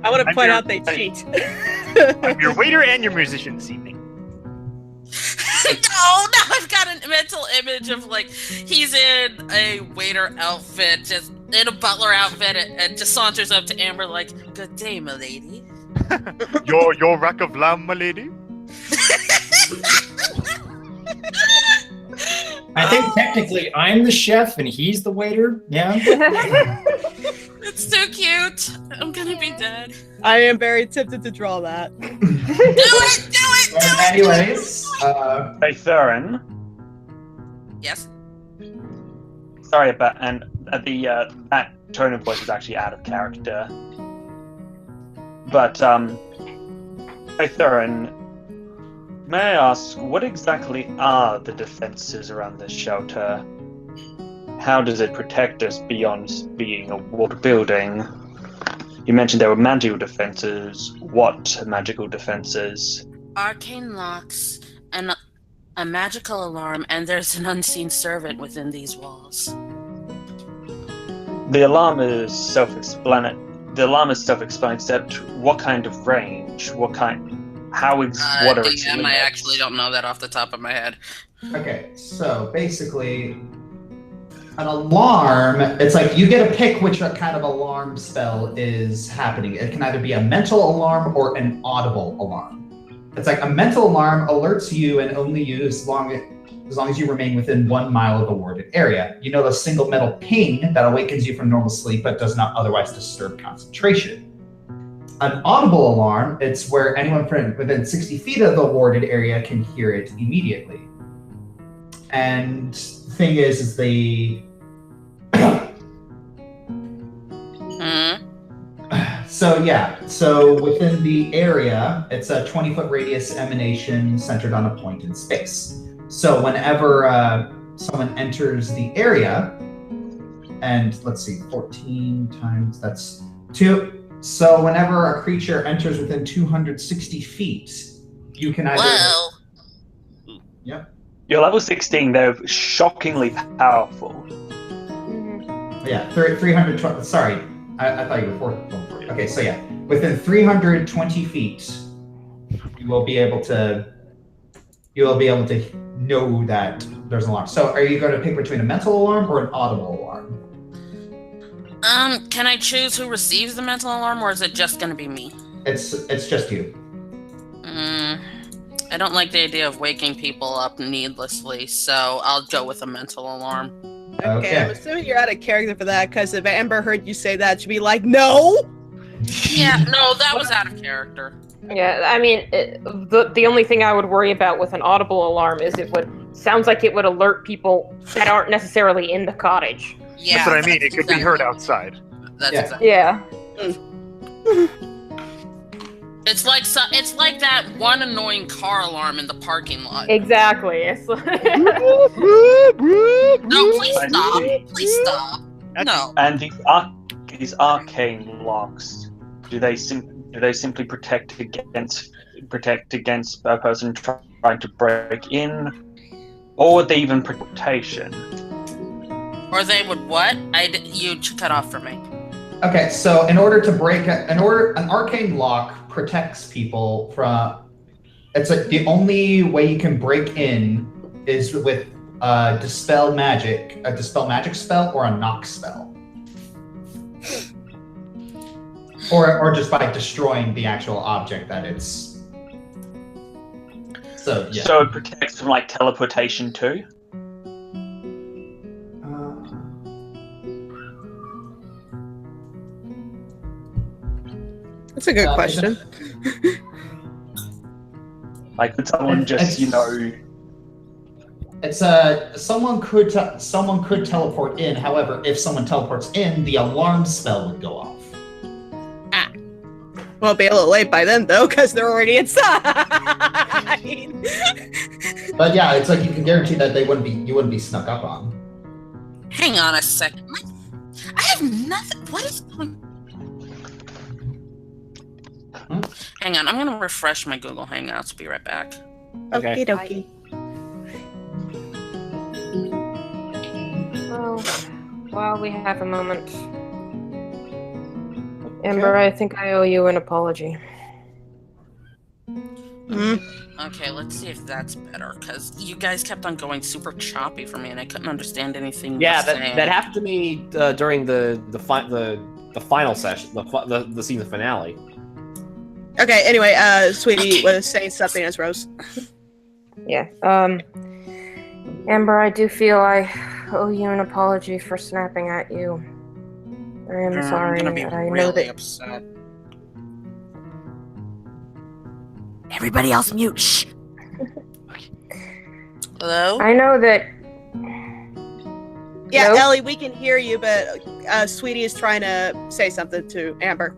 I want to I'm point your- out they cheat. I'm your waiter and your musician this evening. No, I've got a mental image of like he's in a waiter outfit, just in a butler outfit, and just saunters up to Amber like, "Good day, milady." Your rack of lamb, my lady. I think technically I'm the chef and he's the waiter. Yeah. It's too cute. I'm gonna be dead. I am very tempted to draw that. Do it! Anyways, Hey, Theron. Yes. Sorry about that tone of voice is actually out of character. But hey, Theron. May I ask, what exactly are the defenses around this shelter? How does it protect us beyond being a walled building? You mentioned there were magical defenses. What magical defenses? Arcane locks and a magical alarm, and there's an unseen servant within these walls. The alarm is self-explanatory. Except what kind of range? What kind? What are its DM, I limits? actually don't know that off the top of my head. okay, so basically, an alarm, it's like you get to pick which kind of alarm spell is happening. It can either be a mental alarm or an audible alarm. It's like a mental alarm alerts you and only you as long as you remain within 1 mile of the warded area. You know the single metal ping that awakens you from normal sleep but does not otherwise disturb concentration. An audible alarm, it's where anyone within 60 feet of the warded area can hear it immediately. And the thing is the... So within the area, it's a 20-foot radius emanation centered on a point in space. So whenever someone enters the area, and let's see, 14 times, that's 2. So whenever a creature enters within 260 feet, you can either... Well, Yep. You're level 16, they're shockingly powerful. Yeah, 320. Sorry, I thought you were 440. Okay, so yeah, within 320 feet, you will be able to know that there's an alarm. So, are you going to pick between a mental alarm or an audible alarm? can I choose who receives the mental alarm, or is it just gonna be me? It's just you. I don't like the idea of waking people up needlessly, so I'll go with a mental alarm. Okay, I'm assuming you're out of character for that, because if Amber heard you say that, she'd be like, no! Yeah, no, that was out of character. Yeah, I mean, the only thing I would worry about with an audible alarm is sounds like it would alert people that aren't necessarily in the cottage. Yeah, That's what I mean. It could be exactly heard right. outside. That's Yeah. exactly. Yeah. It's like that one annoying car alarm in the parking lot. Exactly. It's like No, please stop. Please stop. No. And these arcane locks, do they simply protect against a person trying to break in, or would they even Trepidation? Or they would what? You cut off for me. Okay, so in order to break an arcane lock protects people from. It's like the only way you can break in is with dispel magic, a dispel magic spell, or a knock spell, or just by destroying the actual object that it's. So yeah. So it protects from like teleportation too. That's a good question. Like, could someone just, It's someone could teleport in. However, if someone teleports in, the alarm spell would go off. Won't be a little late by then though, because they're already inside. But yeah, it's like you can guarantee that you wouldn't be snuck up on. Hang on a second. I have nothing. What is going? Hang on, I'm gonna refresh my Google Hangouts. Be right back. Okie dokie. Well, while we have a moment, Amber, I think I owe you an apology. Okay, let's see if that's better, because you guys kept on going super choppy for me, and I couldn't understand anything. Yeah, that happened to me during the final session, the season finale. Okay, anyway, Sweetie was saying something as Rose. Yeah, Amber, I do feel I owe you an apology for snapping at you. I am sorry. I'm gonna be really upset. Everybody else mute. Shh. Hello? I know that. Yeah, Hello? Ellie, we can hear you, but Sweetie is trying to say something to Amber.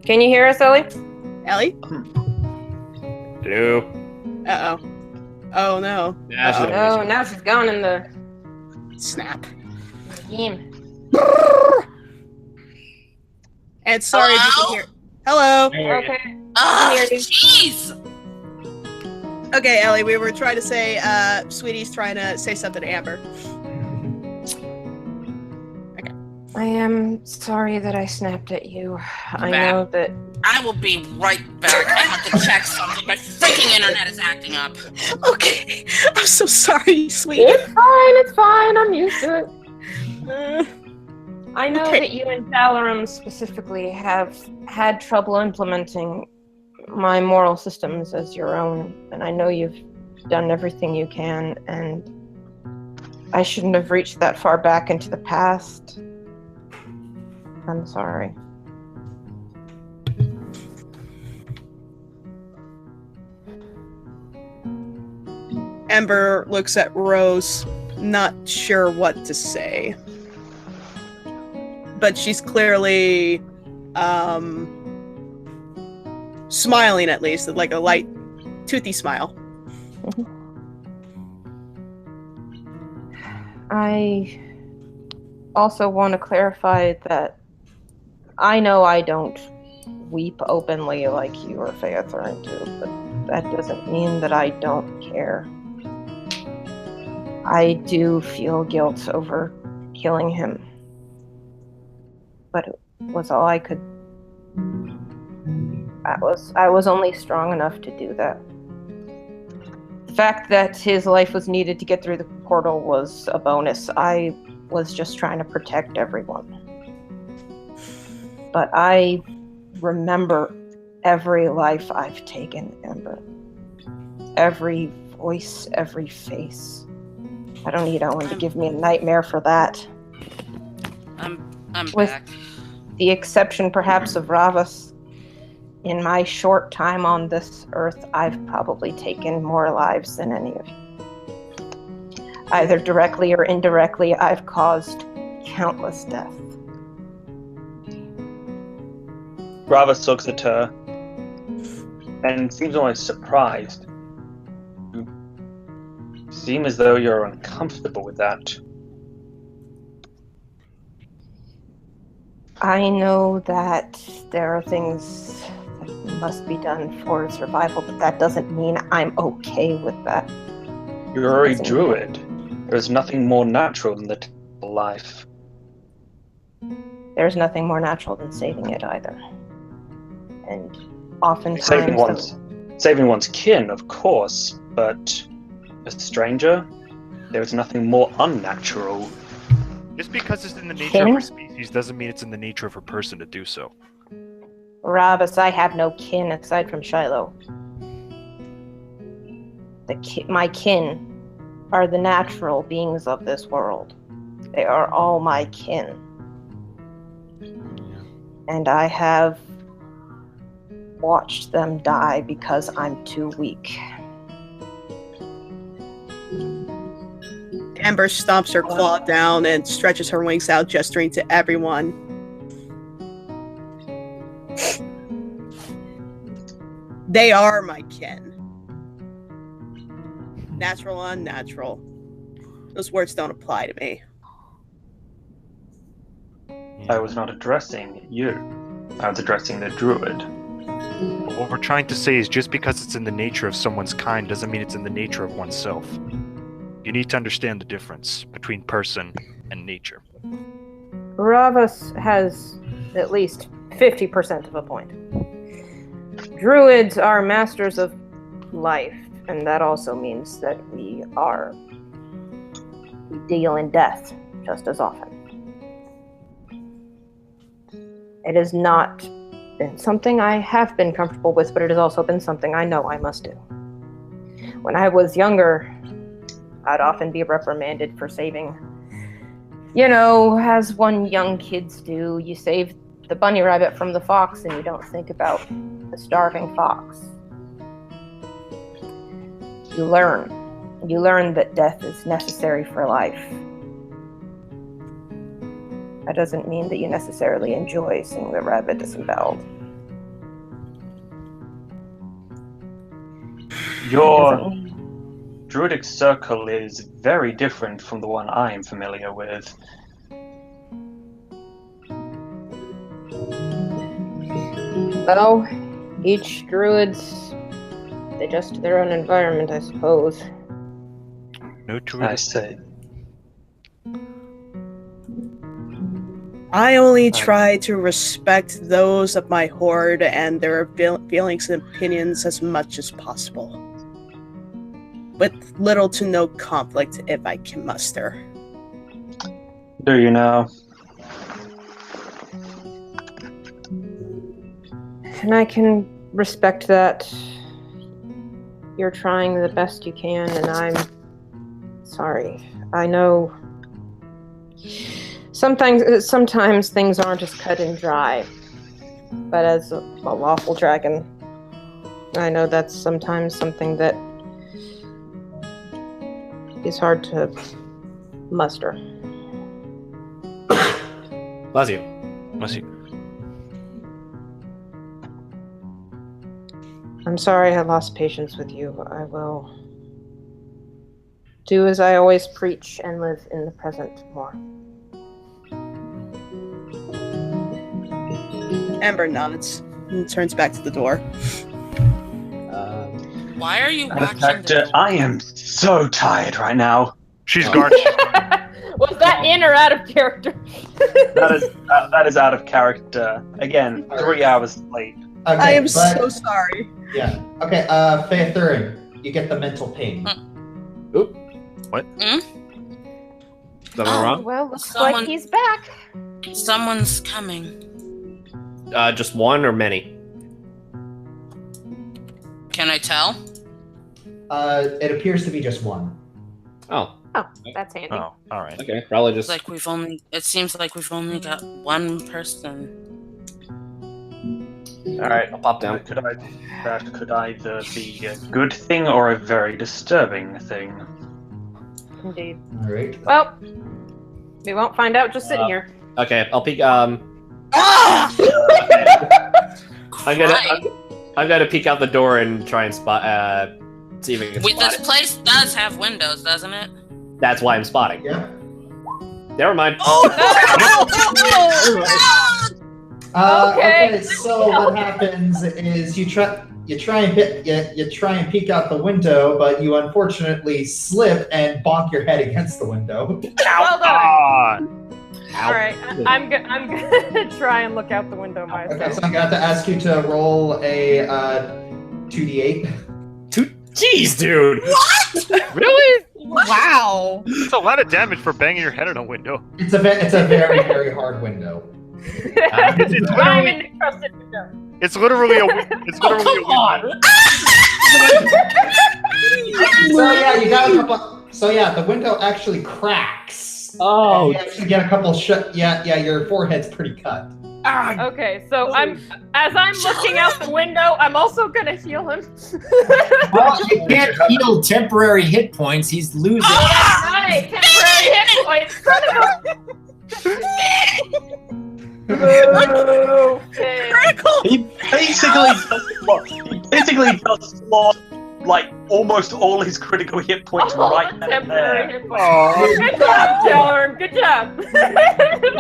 Can you hear us, Ellie? Ellie? Hello. Uh-oh. Oh, no. Oh, now she's gone in the snap. game. And sorry if you can hear. Hello. Okay. Oh, jeez. Okay, Ellie, we were trying to say, Sweetie's trying to say something to Amber. Okay. I am sorry that I snapped at you. I know that. I will be right back. I have to check something. My freaking internet is acting up. Okay. I'm so sorry, Sweetie. It's fine. I'm used to it. I know that you and Dalaran specifically have had trouble implementing my moral systems as your own, and I know you've done everything you can, and I shouldn't have reached that far back into the past. I'm sorry. Amber looks at Rose, not sure what to say. But she's clearly smiling, at least, like a light, toothy smile. I also want to clarify that I know I don't weep openly like you or Phaethrin do, but that doesn't mean that I don't care. I do feel guilt over killing him. But it was all I could. I was only strong enough to do that. The fact that his life was needed to get through the portal was a bonus. I was just trying to protect everyone. But I remember every life I've taken, Amber. Every voice, every face. I don't need Owen to give me a nightmare for that. I'm With back. the exception, perhaps, of Ravas, in my short time on this earth, I've probably taken more lives than any of you. Either directly or indirectly, I've caused countless death. Ravas looks at her and seems almost surprised. You seem as though you're uncomfortable with that. I know that there are things that must be done for survival, but that doesn't mean I'm okay with that. You're a druid. There's nothing more natural than the temple life. There's nothing more natural than saving it either. And oftentimes... Saving one's kin, of course, but a stranger? There's nothing more unnatural. Just because it's in the nature of her species doesn't mean it's in the nature of her person to do so. Rabus, I have no kin aside from Shiloh. My kin are the natural beings of this world. They are all my kin. And I have watched them die because I'm too weak. Amber stomps her claw down and stretches her wings out, gesturing to everyone. They are my kin. Natural, unnatural. Those words don't apply to me. I was not addressing you. I was addressing the druid. But what we're trying to say is just because it's in the nature of someone's kind doesn't mean it's in the nature of oneself. You need to understand the difference between person and nature. Ravas has at least 50% of a point. Druids are masters of life, and that also means that we deal in death just as often. It has not been something I have been comfortable with, but it has also been something I know I must do. When I was younger, I'd often be reprimanded for saving, as one young kids do. You save the bunny rabbit from the fox and you don't think about the starving fox. You learn. You learn that death is necessary for life. That doesn't mean that you necessarily enjoy seeing the rabbit disemboweled. Your druidic circle is very different from the one I am familiar with. Well, each druid's adjust to their own environment, I suppose. No druid. I see. I only try to respect those of my horde and their feelings and opinions as much as possible, with little to no conflict if I can muster. Do you know? And I can respect that. You're trying the best you can, and I'm sorry. I know sometimes things aren't as cut and dry, but as a lawful dragon, I know that's sometimes something that is hard to muster. Bless you. Bless you. I'm sorry I lost patience with you. I will do as I always preach and live in the present more. Amber nods and turns back to the door. Why are you watching Factor, I am so tired right now. She's guard. Was that in or out of character? That is out of character. Again, 3 hours late. Okay, I am so sorry. Yeah. Okay, Faye Thurin, you get the mental ping. Oop. What? Hmm? Something wrong? Well, looks like he's back. Someone's coming. Just one or many? Can I tell? It appears to be just one. Oh. Oh, that's handy. Oh, all right. Okay, probably just... It seems like we've only got one person. Alright, I'll pop down. That could either be a good thing or a very disturbing thing. Indeed. Alright. Well, we won't find out just sitting here. Okay, I'll peek, Ah! I'm gonna peek out the door and try and spot, see if I can spot This it. place does have windows, doesn't it? That's why I'm spotting. Yeah. Never mind. Okay. So what happens is you try and peek out the window, but you unfortunately slip and bonk your head against the window. Well done. Ow. All right, I'm gonna try and look out the window myself. Okay, so I'm going to ask you to roll a 2d8. Jeez, dude. What? Really? Wow. It's a lot of damage for banging your head on a window. It's a very, very hard window. It's I'm in the crusted window. It's literally a. It's literally So yeah, you got a couple. So yeah, the window actually cracks. Oh. And you actually get a couple shut. Yeah, your forehead's pretty cut. Okay, so as I'm looking out the window, I'm also gonna heal him. Well, you can't heal temporary hit points. He's losing. Oh, that's right, temporary hit points. Son of a- Okay. Critical. He basically does slot like almost all his critical hit points right the then and temporary there. hit points. Good job, Taylor. Good job.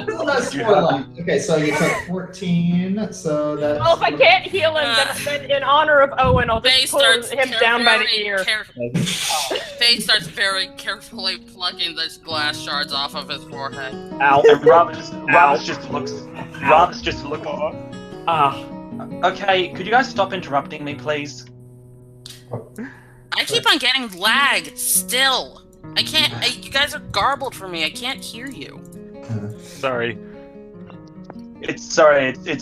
Well, that's 4 left. Okay, so you took 14. So that's. Well, if I can't heal him, then in honor of Owen, I'll Faye just pull starts him down by the ear. Faye starts very carefully plucking those glass shards off of his forehead. Ow. And Ravis just looks. Okay, could you guys stop interrupting me, please? I keep on getting lag still. I can't. You guys are garbled for me. I can't hear you. Sorry. It's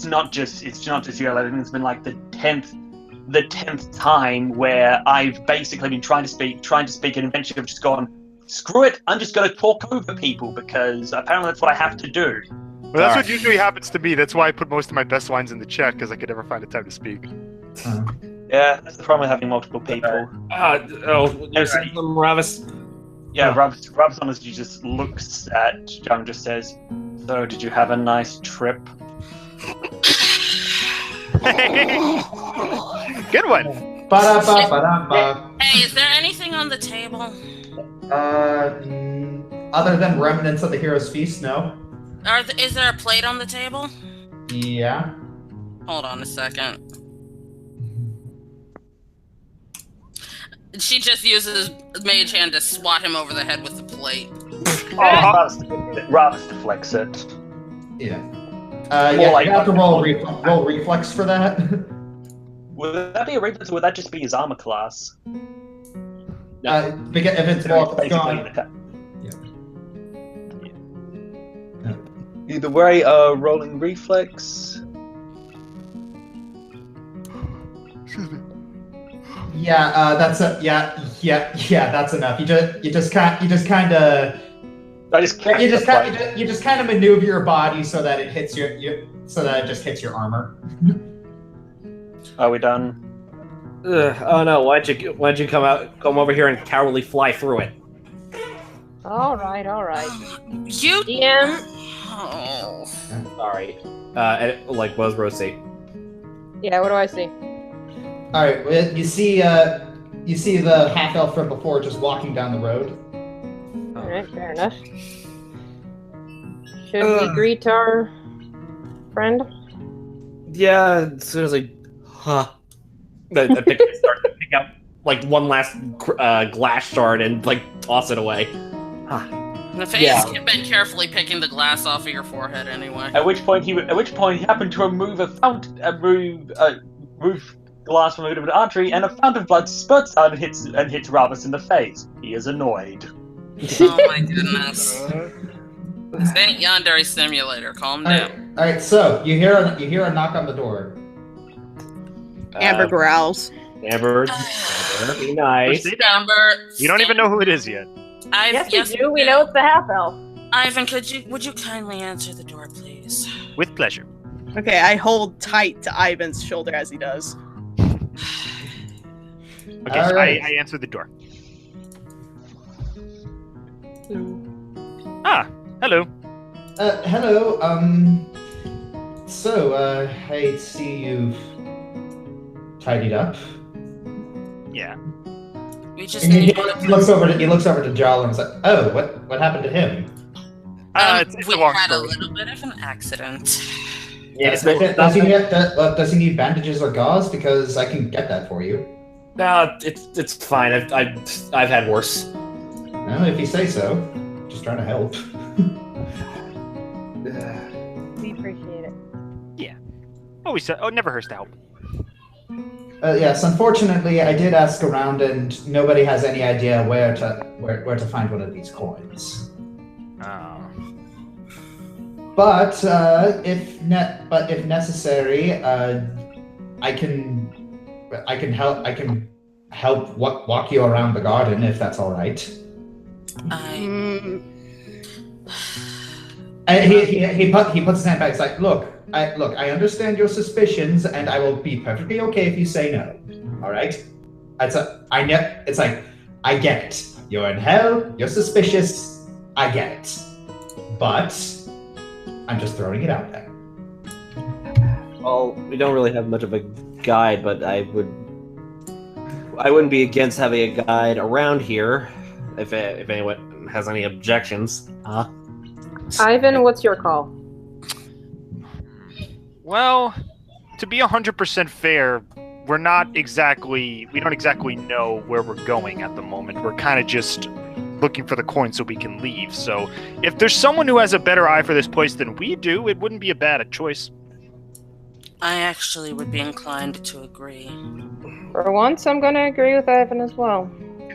not just you. I think it's been like the 10th time where I've basically been trying to speak, and eventually I've just gone, screw it. I'm just going to talk over people because apparently that's what I have to do. Well, that's what usually happens to me. That's why I put most of my best lines in the chat because I could never find the time to speak. Yeah, that's the problem with having multiple people. Ravis. Yeah, Ravis honestly just looks at Young and just says, so did you have a nice trip? Good one. Ba-da-ba-ba-da-ba. Hey, is there anything on the table? Other than remnants of the hero's feast, no. Is there a plate on the table? Yeah. Hold on a second. She just uses Mage Hand to swat him over the head with the plate. Ravis deflects it. Yeah. Like, you have to roll reflex for that. Would that be a reflex or would that just be his armor class? Because if it's gone. Either way, rolling reflex. Excuse me. Yeah, that's that's enough. You just kind of maneuver your body so that it hits it just hits your armor. Are we done? Oh no! Why don't you come over here and cowardly fly through it? All right. You DM. Oh. Sorry. What does Rose say? Yeah, what do I see? All right, you see the half elf from before just walking down the road. All right, fair enough. Should we greet our friend? Yeah, as soon as I start to pick up like one last glass shard and like toss it away. Faye's been carefully picking the glass off of your forehead anyway. At which point he happened to remove glass from a bit of an artery, and a fountain of blood spurts out and hits Ravis in the face. He is annoyed. Oh my goodness! This ain't Yandere Simulator. Calm down. All right. So you hear a knock on the door. Amber growls. Amber, be nice. Amber, You don't even know who it is yet. Yes, we do. We know it's the half elf. Ivan, would you kindly answer the door, please? With pleasure. Okay, I hold tight to Ivan's shoulder as he does. Okay, so Alright. I answered the door. Hello. Hello. So I see you've tidied up. Yeah. We just And need he looks over to Jal and is like, "Oh, what happened to him?" It's we a long had story. a little bit of an accident. Yes, does he need bandages or gauze? Because I can get that for you. It's fine. I've had worse. Well, if you say so. Just trying to help. We appreciate it. Yeah. Always said. Oh, it never hurts to help. Yes, unfortunately, I did ask around, and nobody has any idea where to find one of these coins. Oh. But if necessary, I can help walk you around the garden if that's all right. He puts his hand back. It's like, look, I understand your suspicions, and I will be perfectly okay if you say no. All right? It's like, I get it. You're in hell. You're suspicious. I get it. But I'm just throwing it out there. Well, we don't really have much of a guide, but I wouldn't be against having a guide around here if anyone has any objections. Ivan, what's your call? Well, to be 100% fair, we don't exactly know where we're going at the moment. We're kind of just looking for the coin so we can leave. So if there's someone who has a better eye for this place than we do, it wouldn't be a bad choice. I actually would be inclined to agree. For once, I'm going to agree with Ivan as well.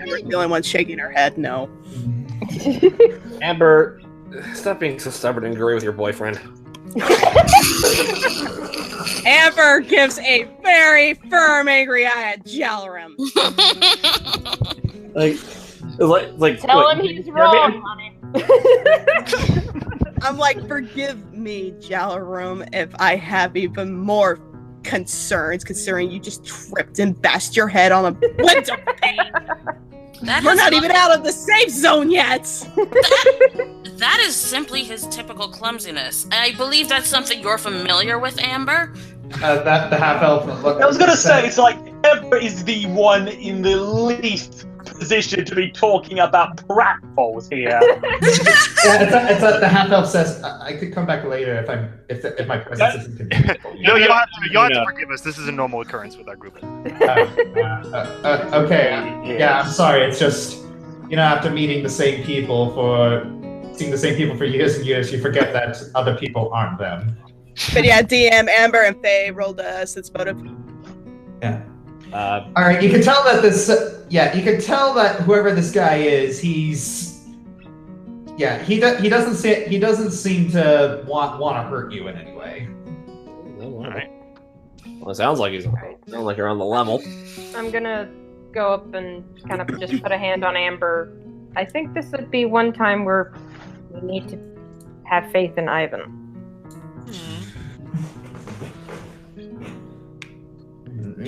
We're the only one shaking her head no. Amber, stop being so stubborn and agree with your boyfriend. Amber gives a very firm, angry eye at Jalaram. Tell him he's wrong, honey. I'm like, forgive me, Jalaram, if I have even more concerns, considering you just tripped and bashed your head on a window pane. We're not even out of the safe zone yet. That is simply his typical clumsiness. I believe that's something you're familiar with, Amber. That the half elf. I was gonna say, it's like Amber is the one in the least position to be talking about pratfalls here. Yeah, it's the half elf says. I could come back later if my presence isn't convenient. No, you'll have to forgive us. This is a normal occurrence with our group. Okay. Yeah, I'm sorry. It's just after seeing the same people for years and years, you forget that other people aren't them. But yeah, DM, Amber, and Faye rolled a sense motive. Yeah. All right. You can tell that you can tell that whoever this guy is, he doesn't seem to want to hurt you in any way. All right. Well, it sounds like you're on the level. I'm gonna go up and kind of just put a hand on Amber. I think this would be one time where we need to have faith in Ivan.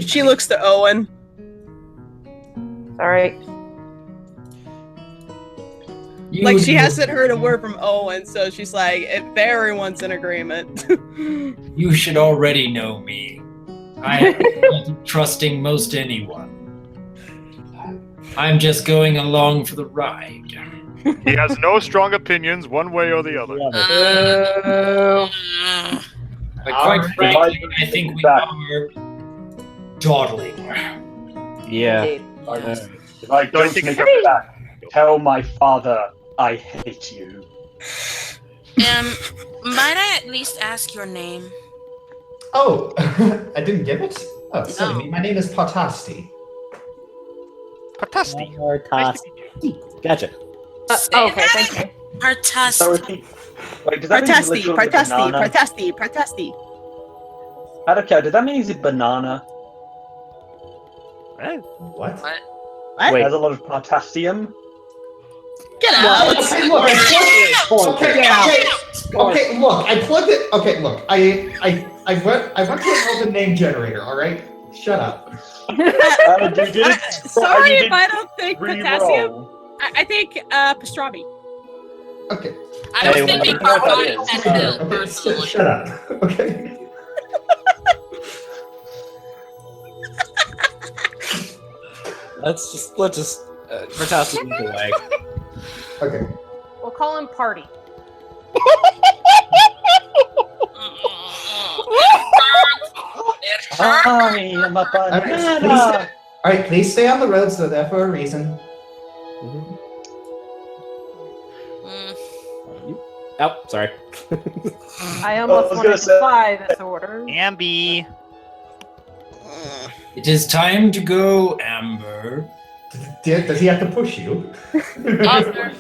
She looks to Owen. Sorry. Like, she hasn't heard a word from Owen, so she's like, if everyone's in agreement. You should already know me. I am trusting most anyone. I'm just going along for the ride. He has no strong opinions one way or the other. But quite frankly, I think we are dawdling. Yeah. If I don't make it back, tell my father I hate you. Might I at least ask your name? Oh, I didn't give it? Oh, sorry. My name is Partasti. Partasti. Gotcha. Okay, thank you. Partasti. Partasti. Okay, did that mean he's a banana? What? What? Wait, has a lot of potassium. Get out! Okay, look, I plugged it. Okay, look, I went to an open name generator. All right, shut up. Sorry if I don't think potassium. I think pastrami. Okay. I was thinking Parvati and Hill, personally. Shut up. Okay. Let's just Partasti away. Okay. We'll call him Party. I am a banana. All right, please stay on the roads. They're there for a reason. Oh, sorry. I almost was wanted gonna to say- defy this order. Ambi. It is time to go, Amber. Does he have to push you? Officer,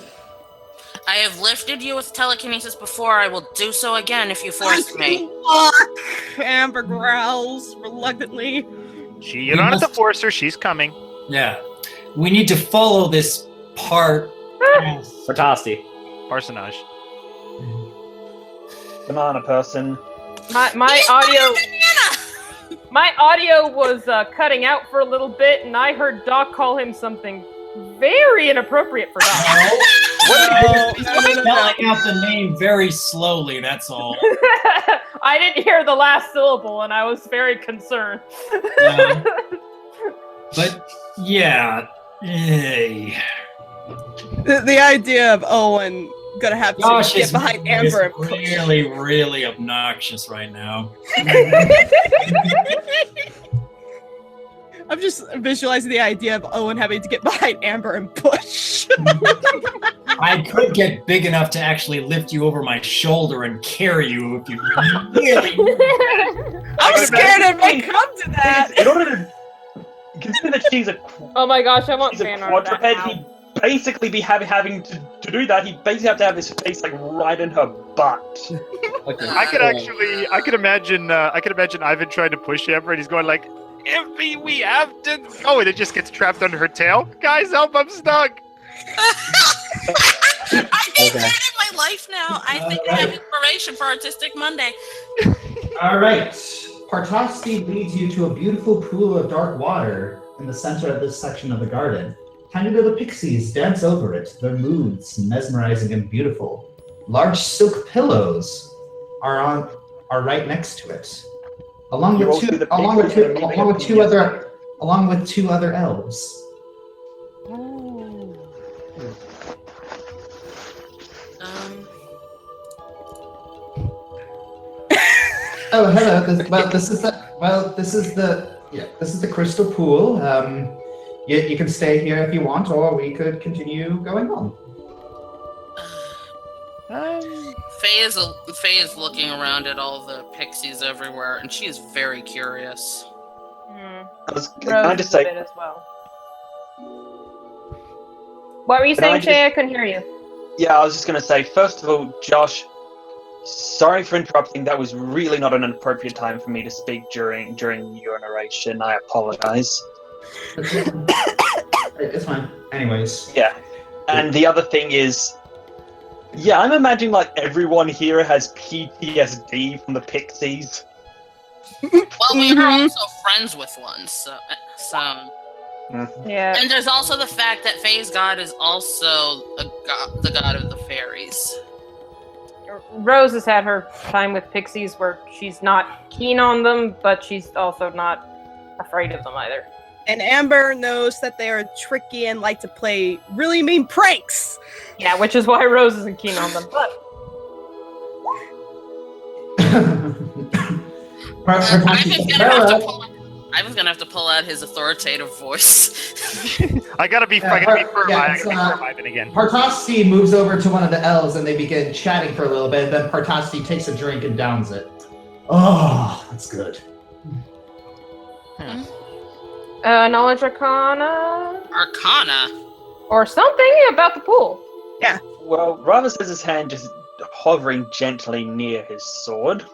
I have lifted you with telekinesis before. I will do so again if you force me. Fuck! Amber growls reluctantly. You don't have to force her. She's coming. Yeah. We need to follow this part. Partasti. Parsonage. Banana person. My audio was cutting out for a little bit, and I heard Doc call him something very inappropriate for Doc. He's spelling out the name very slowly, that's all. I didn't hear the last syllable, and I was very concerned. But, yeah. Hey. The idea of Owen gonna have to Josh get is behind Amber and push. really, really obnoxious right now. I'm just visualizing the idea of Owen having to get behind Amber and push. I could get big enough to actually lift you over my shoulder and carry you if you really. I'm scared it may come to that. In order to consider that she's a Oh my gosh, I want she's a fan art of that quadruped, now. he'd basically be having to do that. He'd basically have to have his face like right in her butt. I could imagine Ivan trying to push Amber, and he's going like, "If we have to," oh, and it just gets trapped under her tail. Guys, help! I'm stuck. I'm being part of my life now. I think I have inspiration for Artistic Monday. All right. Partasti leads you to a beautiful pool of dark water in the center of this section of the garden. Tiny little pixies dance over it, their moods mesmerizing and beautiful. Large silk pillows are right next to it, along with two other elves. Oh, hello. This is the crystal pool. You can stay here if you want, or we could continue going on. Faye is looking around at all the pixies everywhere, and she is very curious. I was Rose kind of is a say, bit as well. What were you saying, Shay? I couldn't hear you. yeah, I was just gonna say. First of all, Josh, sorry for interrupting. That was really not an appropriate time for me to speak during your narration. I apologize. It's fine. Anyways. Yeah. And the other thing is, yeah, I'm imagining like everyone here has PTSD from the Pixies. Well, we are also friends with one, so. Yeah. And there's also the fact that Faye's god is also the god of the fairies. Rose has had her time with pixies where she's not keen on them, but she's also not afraid of them either. And Amber knows that they are tricky and like to play really mean pranks. Yeah, which is why Rose isn't keen on them. But Ivan's gonna have to pull out his authoritative voice. I gotta be firm. I gotta be firm Ivan again. Partasti moves over to one of the elves and they begin chatting for a little bit. Then Partasti takes a drink and downs it. Oh, that's good. knowledge arcana? Arcana? Or something about the pool. Yeah. Well, Rava says his hand just hovering gently near his sword.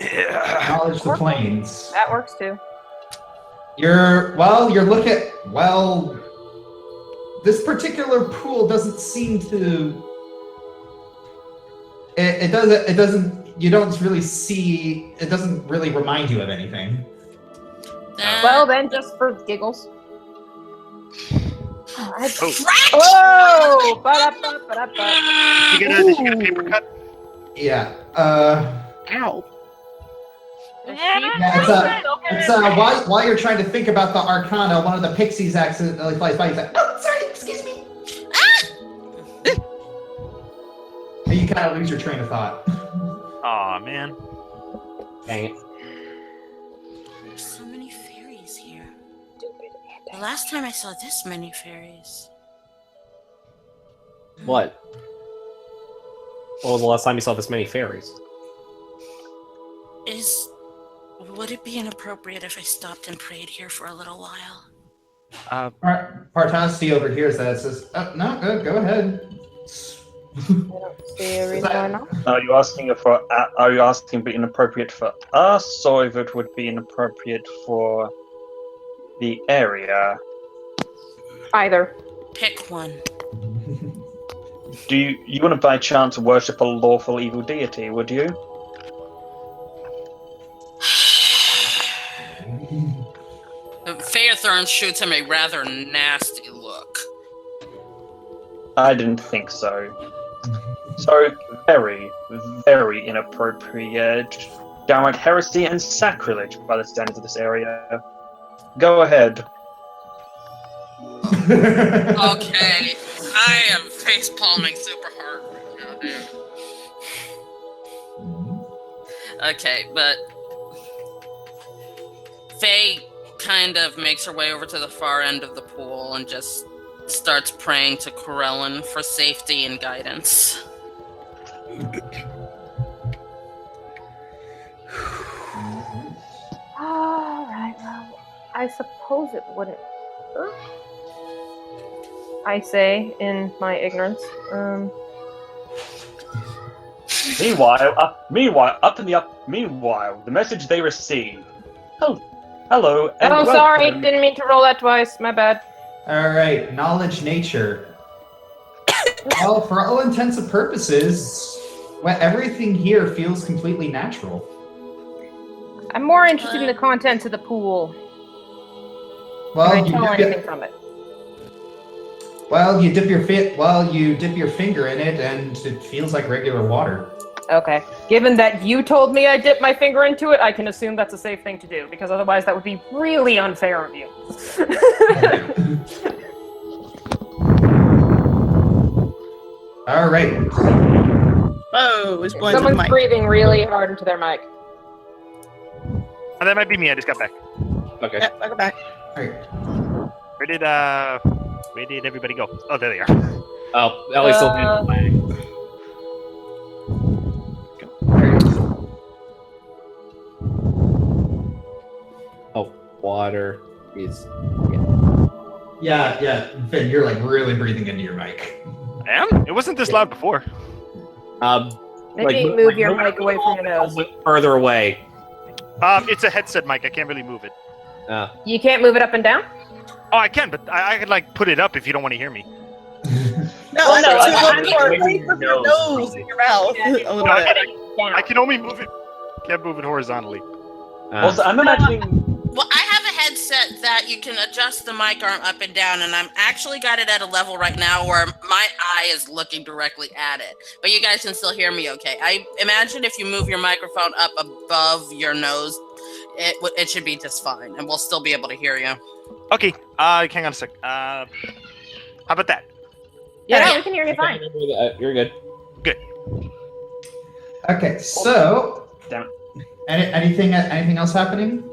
Acknowledge the plains. That works too. This particular pool doesn't seem to. It doesn't. You don't really see. It doesn't really remind you of anything. Well, then, just for giggles. Oh. Whoa! Ba-da-ba-ba-da-ba. Did you get a paper cut? Yeah. Ow. Yeah, it's while you're trying to think about the Arcana, one of the pixies accidentally flies by. He's like, "Oh, sorry, excuse me." And you kind of lose your train of thought. Aw, man. Dang it. There's so many fairies here. The last time I saw this many fairies. What? When was the last time you saw this many fairies? Would it be inappropriate if I stopped and prayed here for a little while? Partasti overhears that. Says, "Oh, no, go ahead." I don't see a reason why not. Are you asking if it would be inappropriate for us, or if it would be inappropriate for the area? Either. Pick one. Do you want to by chance worship a lawful evil deity? Would you? Phaethron shoots him a rather nasty look. I didn't think so. So very, very inappropriate. Downright heresy and sacrilege by the standards of this area. Go ahead. Okay, I am face palming super hard right now, dude. Okay, but Faye kind of makes her way over to the far end of the pool and just starts praying to Corellin for safety and guidance. Alright, well, I suppose it wouldn't hurt. I say, in my ignorance. Meanwhile, the message they receive. Hello. And Oh, welcome. sorry, didn't mean to roll that twice. My bad. All right, knowledge nature. Well, for all intents and purposes, everything here feels completely natural. I'm more interested in the contents of the pool. Well, Can I tell anything from it? Well, you dip your finger in it, and it feels like regular water. Okay. Given that you told me I dipped my finger into it, I can assume that's a safe thing to do, because otherwise that would be really unfair of you. All right. Oh, it's going to the Someone's mic. breathing really hard into their mic. Oh, that might be me. I just got back. Okay. Yeah, welcome back. All right. Where did everybody go? Oh, there they are. Oh, Ellie's still in the flag. Oh, water is. Yeah, Finn, you're like really breathing into your mic. I am? It wasn't this loud before. Maybe move your mic away from your nose. Further away. It's a headset mic. I can't really move it. You can't move it up and down? Oh, I can, but I could like put it up if you don't want to hear me. No, Well, no, it's I'm your nose in your mouth. A little bit. I can only move it. Can't move it horizontally. Also, I'm imagining. Well, I have a headset that you can adjust the mic arm up and down, and I'm actually got it at a level right now where my eye is looking directly at it. But you guys can still hear me okay. I imagine if you move your microphone up above your nose, it should be just fine, and we'll still be able to hear you. Okay, hang on a sec. How about that? Yeah, we can hear you fine. You're good. Good. Okay, so Damn. anything else happening?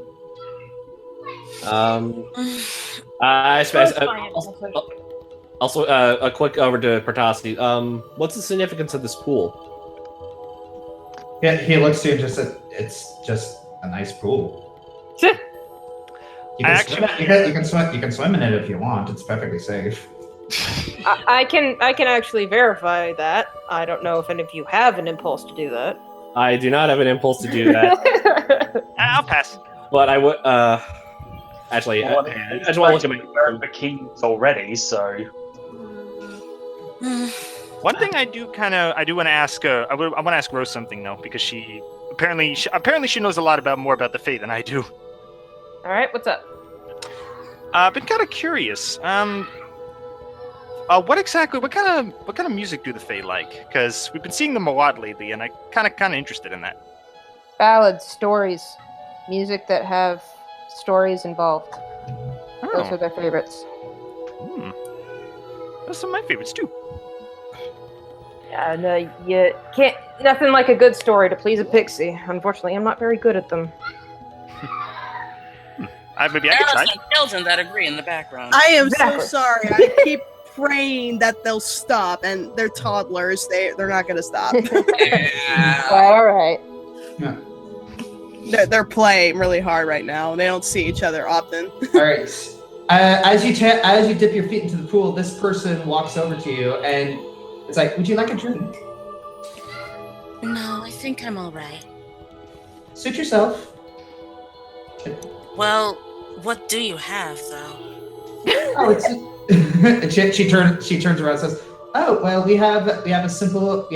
I suppose. Fine. Also, a quick over to Partasti. What's the significance of this pool? Yeah, he looks to you and just said, "It's just a nice pool." You can swim in it if you want. It's perfectly safe. I can actually verify that. I don't know if any of you have an impulse to do that. I do not have an impulse to do that, I'll pass. but I would. Actually, Well, I just want to look at my. the keys already, so. One thing I do want to ask. I want to ask Rose something though, because she apparently knows a lot more about the Fae than I do. All right, what's up? I've been kind of curious. What kind of music do the Fae like? Because we've been seeing them a lot lately, and I'm kind of interested in that. Ballads, stories, music that have stories involved. Those are their favorites. Those are my favorites too. No, you can't. Nothing like a good story to please a pixie. Unfortunately, I'm not very good at them. Maybe I There could are try. some children that agree in the background. I am Exactly. so sorry. I keep praying that they'll stop, and they're toddlers. They're not going to stop. Yeah. All right. They're playing really hard right now. They don't see each other often. All right. As you dip your feet into the pool, this person walks over to you and it's like, "Would you like a drink?" No, I think I'm all right. Suit yourself. Well, what do you have, though? Oh, it's. she turns around and says, "Oh, well, we have a simple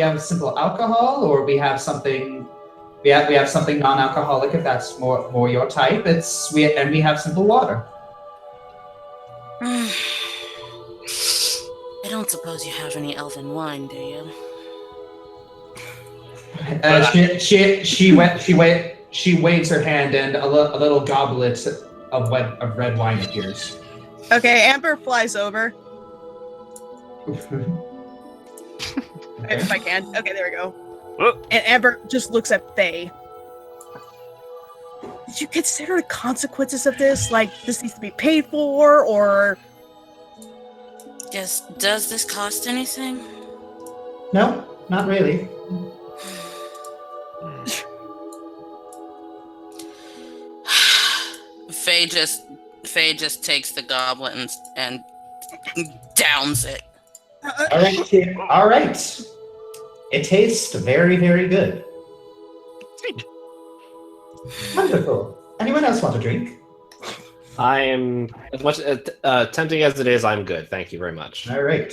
alcohol, or we have something non-alcoholic if that's more your type. And we have simple water." I don't suppose you have any elven wine, do you? She waves her hand, and a little goblet of red wine appears. Okay, Amber flies over. If I can. Okay, there we go. Whoop. And Amber just looks at Faye. Did you consider the consequences of this? Like, this needs to be paid for, or... Does this cost anything? No, not really. Faye just takes the goblet and downs it. All right. It tastes very, very good. Sweet. Wonderful. Anyone else want a drink? I am, as much tempting as it is, I'm good. Thank you very much. All right.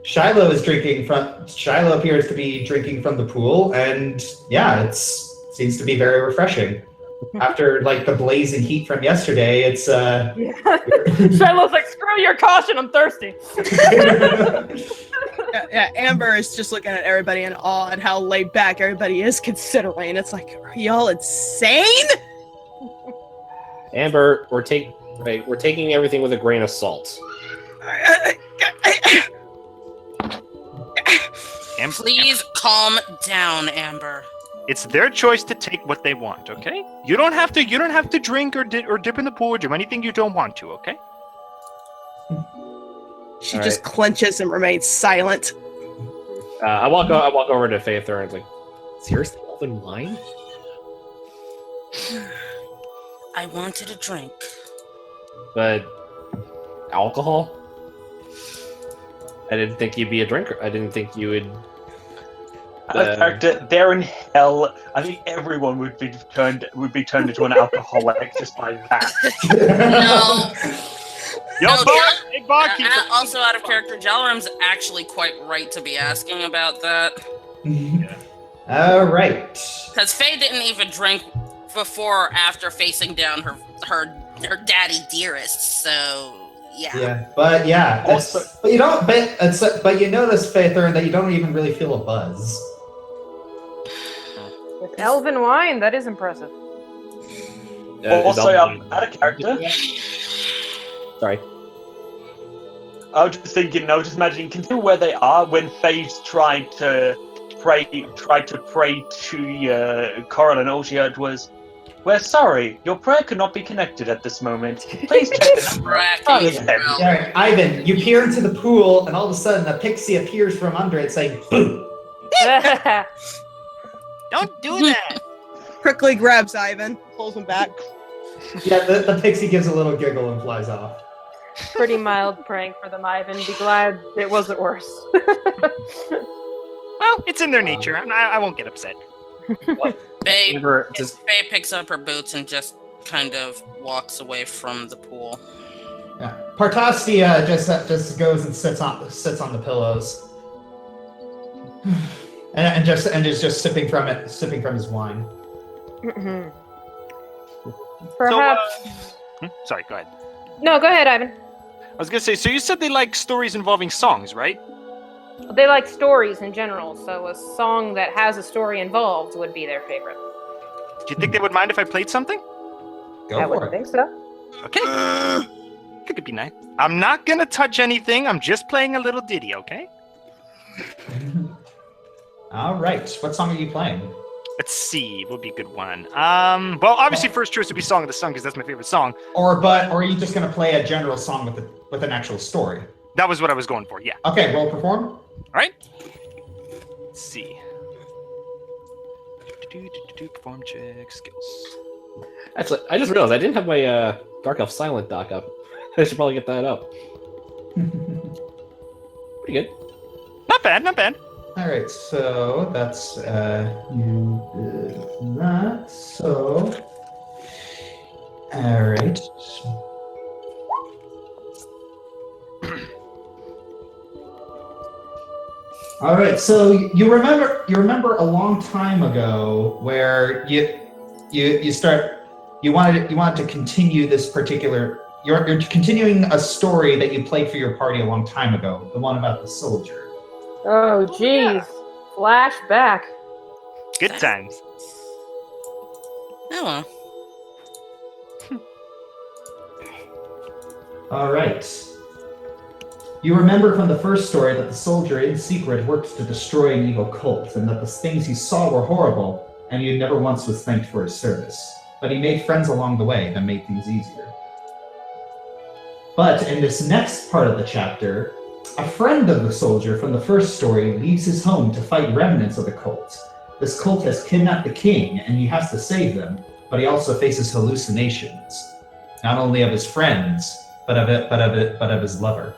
Shiloh appears to be drinking from the pool, and yeah, it seems to be very refreshing. After like the blazing heat from yesterday, it's Shiloh's like, screw your caution, I'm thirsty. Yeah, Amber is just looking at everybody in awe at how laid back everybody is considering. It's like, are y'all insane? Amber, we're taking everything with a grain of salt. Please calm down, Amber. It's their choice to take what they want, okay? You don't have to drink or dip in the pool or do anything you don't want to, okay? She just clenches and remains silent. I walk over to Faither and like, seriously, elven wine? I wanted a drink. But alcohol? I didn't think you'd be a drinker. I didn't think you would. Character, they're in hell. I think everyone would be turned into an alcoholic just by that. No. Barkeeper. Also out of character, Jalram's actually quite right to be asking about that. All right. Because Faye didn't even drink before or after facing down her daddy dearest, so yeah. Yeah, but yeah, Also- but you don't. But you notice, Faither, that you don't even really feel a buzz. With elven wine, that is impressive. Also, out of character. Sorry. I was just thinking, I was just imagining, consider where they are when Faye's tried to pray to Coral, and all she heard was, "We're sorry, your prayer cannot be connected at this moment. Please check the number." Cracking well. Yeah, Ivan, you peer into the pool, and all of a sudden, a pixie appears from under it, saying, "Boo!" Don't do that. Quickly grabs Ivan, pulls him back. Yeah, the pixie gives a little giggle and flies off. Pretty mild prank for them, Ivan. Be glad it wasn't worse. Well, it's in their nature. I won't get upset. Faye Amber, just picks up her boots and just kind of walks away from the pool. Yeah, Partastia just goes and sits on the pillows, and is just sipping from his wine. Perhaps. Sorry, go ahead. No, go ahead, Ivan. I was gonna say, so you said they like stories involving songs, right? They like stories in general, so a song that has a story involved would be their favorite. Do you think they would mind if I played something? Go I for wouldn't it. think so. Okay. Could be nice. I'm not gonna touch anything. I'm just playing a little ditty, okay? All right. What song are you playing? Let's see. What would be a good one? Well, obviously, first choice would be "Song of the Sun" because that's my favorite song. Or are you just going to play a general song with an actual story? That was what I was going for. Yeah. Okay. Well, perform. All right. Let's see. Perform check skills. Actually, I just realized I didn't have my Dark Elf Silent doc up. I should probably get that up. Pretty good. Not bad. Not bad. All right. So that's you did that. So. All right. All right, so you remember a long time ago where you wanted to continue this particular you're continuing a story that you played for your party a long time ago, the one about the soldier. Oh, geez. Flashback. Good times. Oh well. All right. You remember from the first story that the soldier in secret worked to destroy an evil cult, and that the things he saw were horrible, and he never once was thanked for his service. But he made friends along the way that made things easier. But in this next part of the chapter, a friend of the soldier from the first story leaves his home to fight remnants of the cult. This cult has kidnapped the king, and he has to save them, but he also faces hallucinations, not only of his friends, but of his lover.